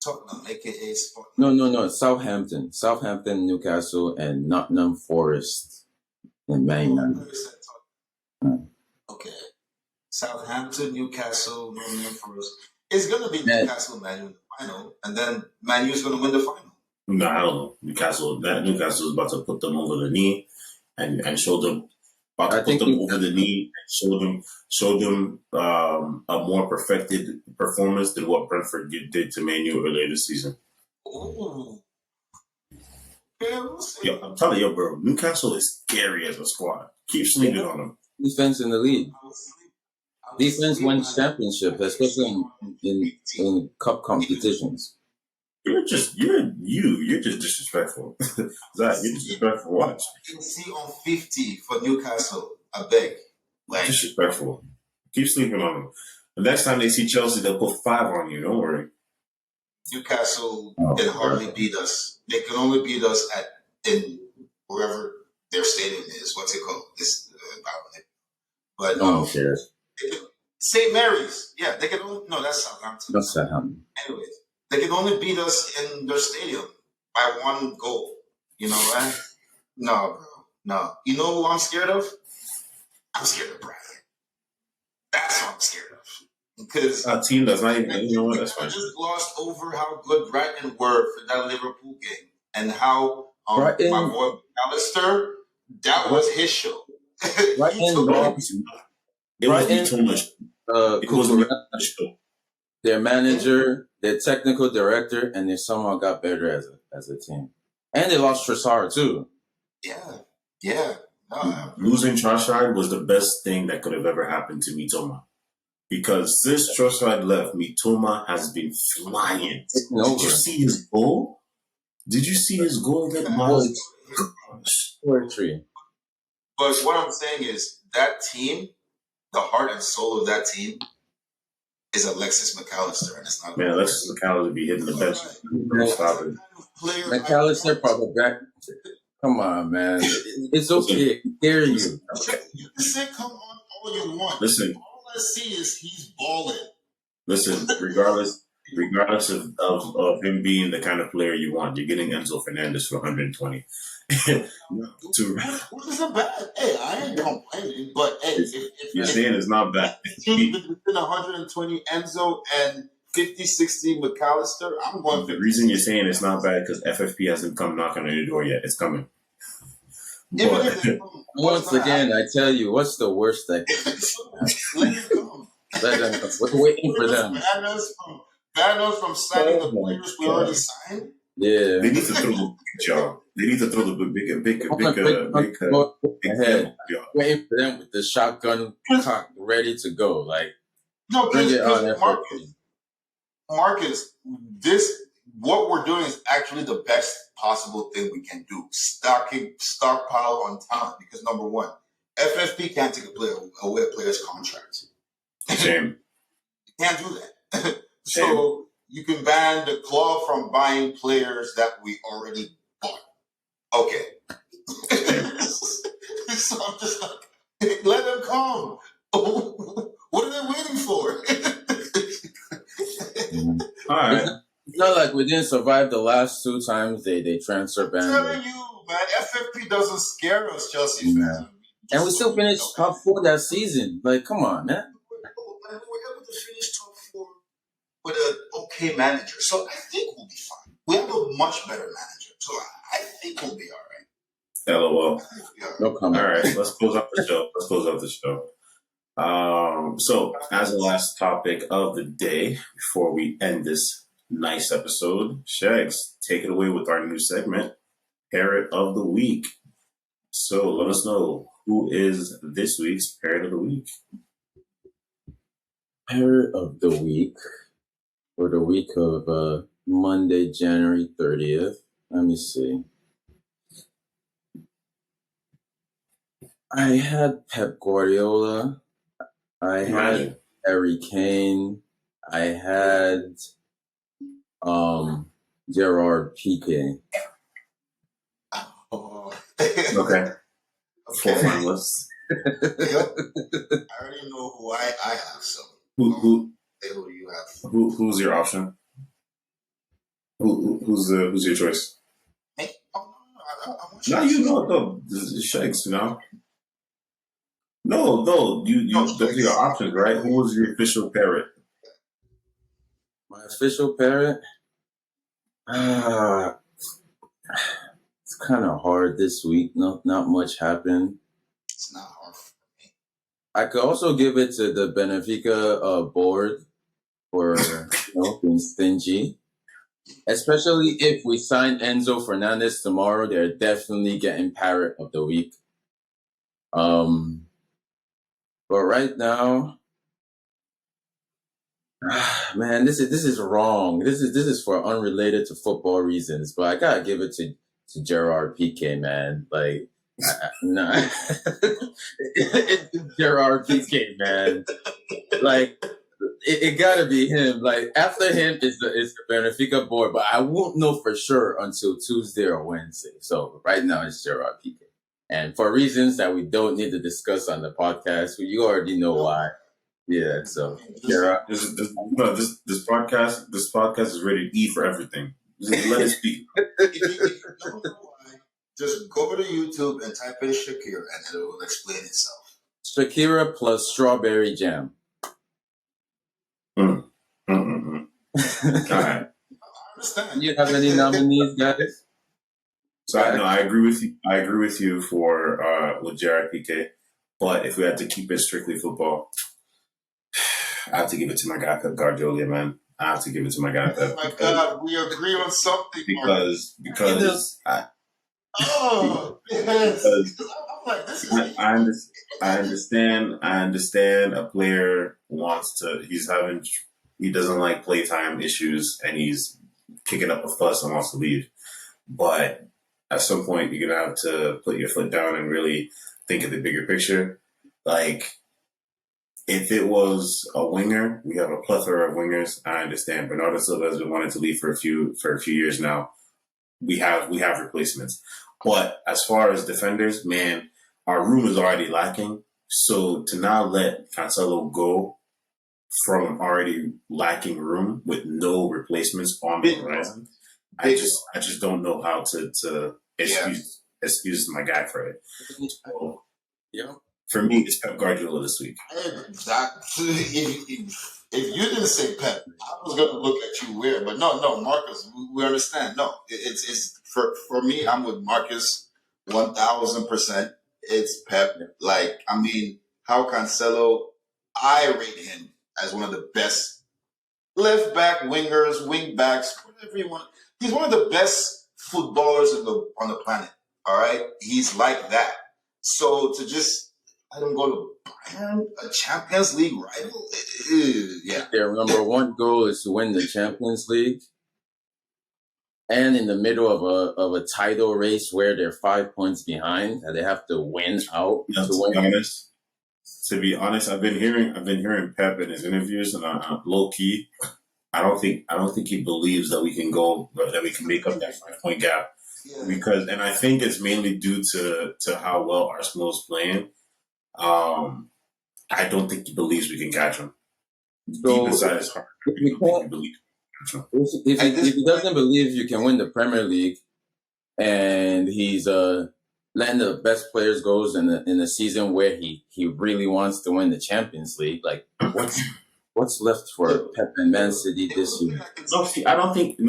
Tottenham, aka Spotnam. No. Southampton, Newcastle, and Nottingham Forest, and Man United. You said Tottenham. Okay. Southampton, Newcastle, Nottingham Forest. It's gonna be Man. Newcastle, Man U in the final, and then Man U is gonna win the final. No, I don't know. Newcastle is about to put them over the knee and show them about I to put think them over the knee and show them a more perfected performance than what Brentford did to Man U earlier this season. Ooh. Yeah, we'll see. Yo, I'm telling you, bro, Newcastle is scary as a squad. Keep sleeping on them. defense in the league. I was sleep- I was Defense sleeping wins on championship, especially in cup competitions. You're just disrespectful. Zach, you're disrespectful. Watch. You can see on 50 for Newcastle. I beg. Like, Disrespectful. Keep sleeping on them. The next time they see Chelsea, they'll put 5 on you. Don't worry. Newcastle Oh, can hardly beat us. They can only beat us in wherever their stadium is. What's it called? This but no one cares. St. Mary's. Yeah, they can only that's Southampton. That's Southampton. Anyways, they can only beat us in their stadium by 1 goal. You know, right? No, bro. No. You know who I'm scared of? I'm scared of Brighton. That's what I'm scared of. Because A team that's not even, you know what? That's I fine. just glossed over how good Brighton were for that Liverpool game and how Brighton- my boy Alistair, that was his show. He Brighton took lost. It was Brighton, too much. It was Cucurella, show. their manager, their technical director, and they somehow got better as a team. And they lost Trossard too. Yeah. No, Losing Trossard was the best thing that could have ever happened to Mitoma. Because since Trossard left, Mitoma has been flying. Taking Did over. you see his goal? Did you see his goal against Miles? Poetry. but what I'm saying is that team, the heart and soul of that team, is Alexis McAllister, and it's not. Man, Alexis McAllister be hitting the bench. Don't stop it. Player McAllister probably back. Come on, man. It's okay. Dare you? You can say come on all you want. Listen, All I see is he's balling. listen. Regardless of him being the kind of player you want, you're getting Enzo Fernandez for 120. What is it bad? Hey, I ain't complaining, but hey, You're if saying it's not bad. between 120 Enzo and 50, 60 McAllister, I'm going The 50. reason you're saying it's not bad because FFP hasn't come knocking on your door yet. It's coming. Even But if they come, Once again, I tell you, what's the worst that let it come. let them come? We're waiting for them. Banners from signing the Oh my players we God. already signed. Yeah. they need to throw the big job. They need to throw the big Ahead. job. Waiting for them with the shotgun cocked, ready to go. Like, No, bring it on, because FFP. Marcus, what we're doing is actually the best possible thing we can do. Stockpile on talent. Because number one, FFP can't take away a player's contract. Shame. You can't do that. So you can ban the club from buying players that we already bought. Okay. So I'm just like, let them come. What are they waiting for? All right. It's not like we didn't survive the last 2 times they transfer I'm banned. telling you, man, FFP doesn't scare us, Chelsea fans. And we still finished top 4 that season. Like, come on, man. We were able to finish top 4 with an okay manager. So I think we'll be fine. We have a much better manager. So I think we'll be all right. LOL. No comment. All right. Let's close out the show. So, as the last topic of the day, before we end this nice episode, Shags, take it away with our new segment, Parrot of the Week. So, let us know who is this week's Parrot of the Week. Parrot of the week for the week of Monday, January 30th. Let me see. I had Pep Guardiola. I had Imagine. Harry Kane. I had Gerard Piqué. Oh. Okay. 4 finalists. Yep. I already know who I have. So Who do you have? who's your option? Who's your choice? Hey, oh, no, I want No, you know, no, this is Shags, you know. No, those are your options, right? Who was your official Parrot? My official parrot? kind of hard this week. Not much happened. It's not hard for me. I could also give it to the Benfica board for being stingy. Especially if we sign Enzo Fernandez tomorrow, they're definitely getting Parrot of the week. But right now, man, this is wrong. This is for unrelated to football reasons, but I gotta give it to Gerard Piqué, man. Like, nah, it's Gerard Piqué, man. Like, it gotta be him. Like, after him is the Benfica board, but I won't know for sure until Tuesday or Wednesday. So right now it's Gerard Piqué, and for reasons that we don't need to discuss on the podcast, you already know why. Yeah, so Gerard. This podcast is rated E for everything. Just let it speak. If you don't know why, just go over to YouTube and type in Shakira, and it will explain itself. Shakira plus strawberry jam. All right. I understand. You have any nominees, guys? So I agree with you. I agree with you for with Gerard Piqué, but if we had to keep it strictly football, I have to give it to my guy Pep Guardiola, man. I have to give it to my guy Pep. Oh my God, we agree on something. Because Oh, yes. I'm like, this is. I understand a player wants to. He doesn't like playtime issues, and he's kicking up a fuss and wants to leave. But at some point, you're gonna have to put your foot down and really think of the bigger picture. Like, if it was a winger, we have a plethora of wingers. I understand. Bernardo Silva has been wanting to leave for a few years now. We have replacements. But as far as defenders, man, our room is already lacking. So to now let Cancelo go from an already lacking room with no replacements on the horizon, I just don't know how to excuse my guy for it. So, Yeah. for me, it's Pep Guardiola this week. If you didn't say Pep, I was going to look at you weird. But no, Marcus, we understand. No, it's for me. I'm with Marcus 1,000%. It's Pep. Like, I mean, how Cancelo, I rate him as one of the best left back, wingers, wing backs, whatever you want. He's one of the best footballers on the planet. All right, he's like that. So to just let him go to Bayern, a Champions League rival, yeah. Their number one goal is to win the Champions League, and in the middle of a title race where they're 5 points behind, and they have to win out to win. To be honest, I've been hearing Pep in his interviews, and low key, I don't think he believes that we can make up that 5 point gap. Yeah. And I think it's mainly due to how well Arsenal's playing. I don't think he believes we can catch him. So deep inside his heart, if he doesn't believe you can win the Premier League, and he's letting the best players go in the season where he really wants to win the Champions League, like what's left for Pep and Man City this year? No, see, I don't think we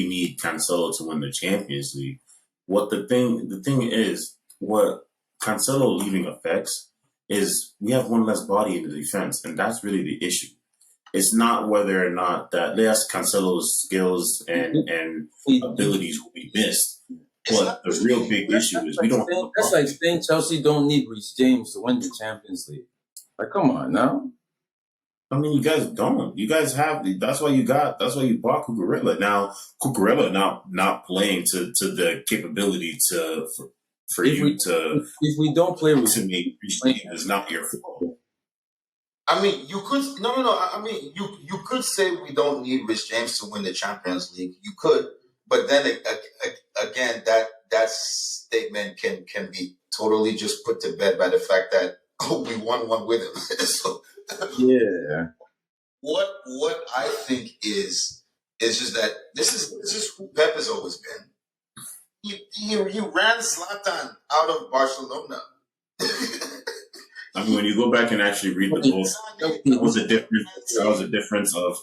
need Cancelo to win the Champions League. The thing is, what Cancelo leaving affects is we have one less body in the defense, and that's really the issue. It's not whether or not that Cancelo's skills and abilities will be missed. But the real big issue is we don't. That's like saying Chelsea don't need Reece James to win the Champions League. Like, come on now. I mean, you guys don't. You guys have. That's why you bought Cucurella. Now Cucurella not playing to the capability if we don't play with to me, is not your fault. I mean, you could no. I mean, you could say we don't need Rich James to win the Champions League. You could, but then again, that statement can be totally just put to bed by the fact that we won one with him. So yeah, what I think is just that this is who Pep has always been. He ran Zlatan out of Barcelona. I mean, when you go back and actually read the book, that was a difference. That was a difference of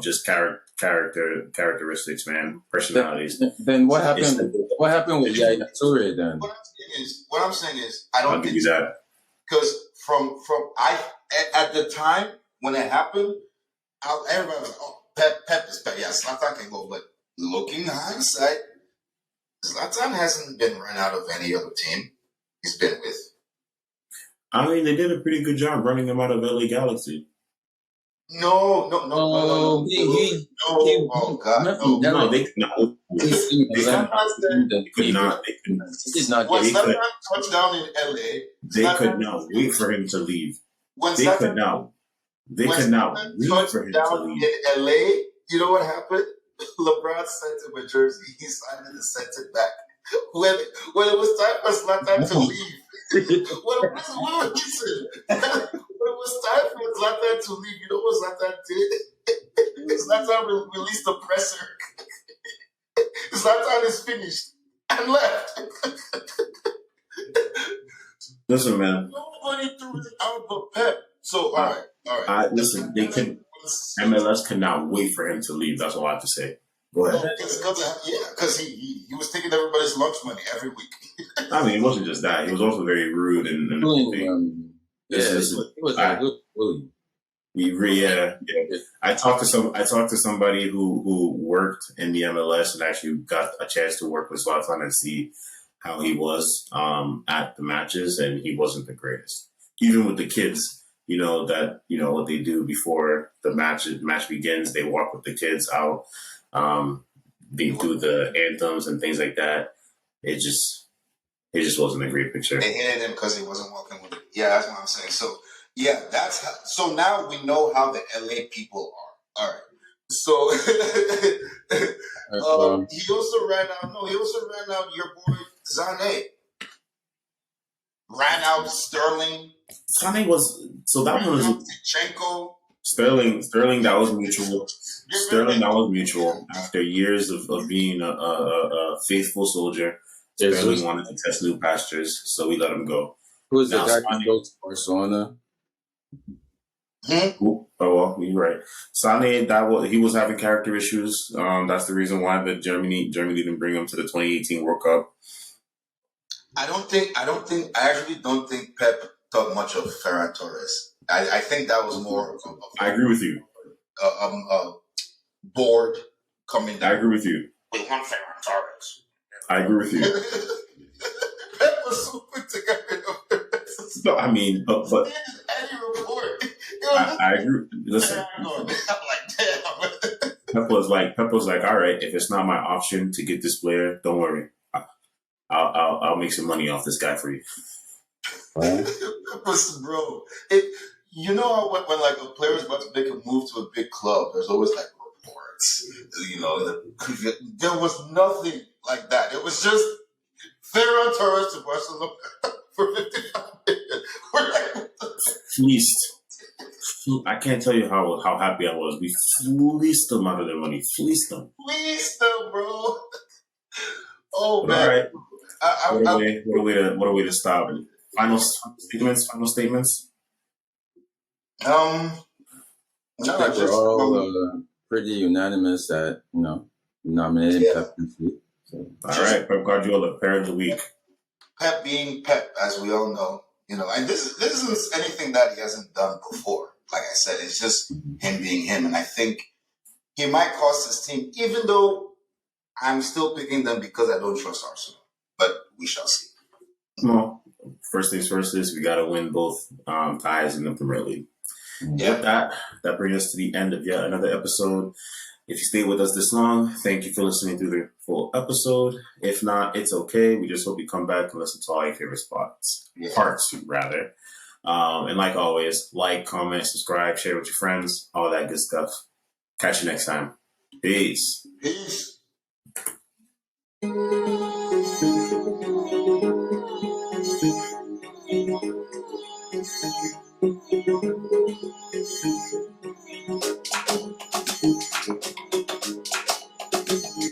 just characteristics, man, personalities. Then what It's happened? What happened with Yaya Toure then? What I'm saying is, I I'll don't give think you that. because from I at the time when it happened, everybody was like, "Oh, Pep is Pep." Yeah, Zlatan can go, but looking hindsight, Zlatan hasn't been run out of any other team he's been with. I mean, they did a pretty good job running him out of LA Galaxy. No. He Oh God, no. No, they could not. They could not. He did not When get. Zlatan touched down in LA, They could not wait for him to leave. when They Zlatan could not. They when could not Zlatan wait touched for him to down leave. in LA, you know what happened? LeBron sent him a jersey. He signed it and sent it back. When it was time for Zlatan to leave, when it was time for Zlatan to leave, you know what Zlatan did? Zlatan released the presser. Zlatan is finished and left. Listen, man. Nobody threw it out but Pep. So all right. Listen, they could. MLS could not wait for him to leave. That's all I have to say. Go ahead. Because he was taking everybody's lunch money every week. I mean, it wasn't just that. He was also very rude and He was a good bully. Yeah. I talked to somebody who worked in the MLS and actually got a chance to work with Zlatan and see how he was at the matches, and he wasn't the greatest. Even with the kids, what they do before the match begins, they walk with the kids out, they do the anthems and things like that. It just wasn't a great picture. They hated him because he wasn't walking with it. Yeah, that's what I'm saying. So yeah, so now we know how the LA people are. All right. So he also ran out your boy Zane. Ran out Sterling. Zane was Zinchenko. Sterling, that was mutual. Sterling, that was mutual. After years of being a faithful soldier, Sterling wanted to test new pastures, so we let him go. Who's the guy who goes to Barcelona? Oh well, you're right. Sane, he was having character issues. That's the reason why Germany didn't bring him to the 2018 World Cup. I actually don't think Pep thought much of Ferran Torres. I think that was more. I agree with you. Board coming down. I agree with you. We want Ferran Torres. I agree with you. Pep was super together. No, I mean, but any report. I agree. Listen, I'm like, damn. Pep was like, all right, if it's not my option to get this player, don't worry. I'll make some money off this guy for you. Bro, you know how when like a player is about to make a move to a big club, there's always like reports. There was nothing like that. It was just Ferran Torres to Barcelona for 55 million. We're like, Fleeced. I can't tell you how happy I was. We fleeced them out of their money. Fleeced them, bro. Oh man. All right. What a way to stop. Final statements. I think we're all pretty unanimous that nominated Pep this week. So. All right, Pep Guardiola, Player of the Week. Pep being Pep, as we all know, and this isn't anything that he hasn't done before. Like I said, it's just him being him, and I think he might cost his team, even though I'm still picking them because I don't trust Arsenal. But we shall see. Well, first things first is we got to win both ties in the Premier League. Yeah. With that brings us to the end of yet another episode. If you stayed with us this long, thank you for listening through the full episode. If not, it's okay. We just hope you come back and listen to all your favorite parts, rather. And like always, like, comment, subscribe, share with your friends, all that good stuff. Catch you next time. Peace. Peace.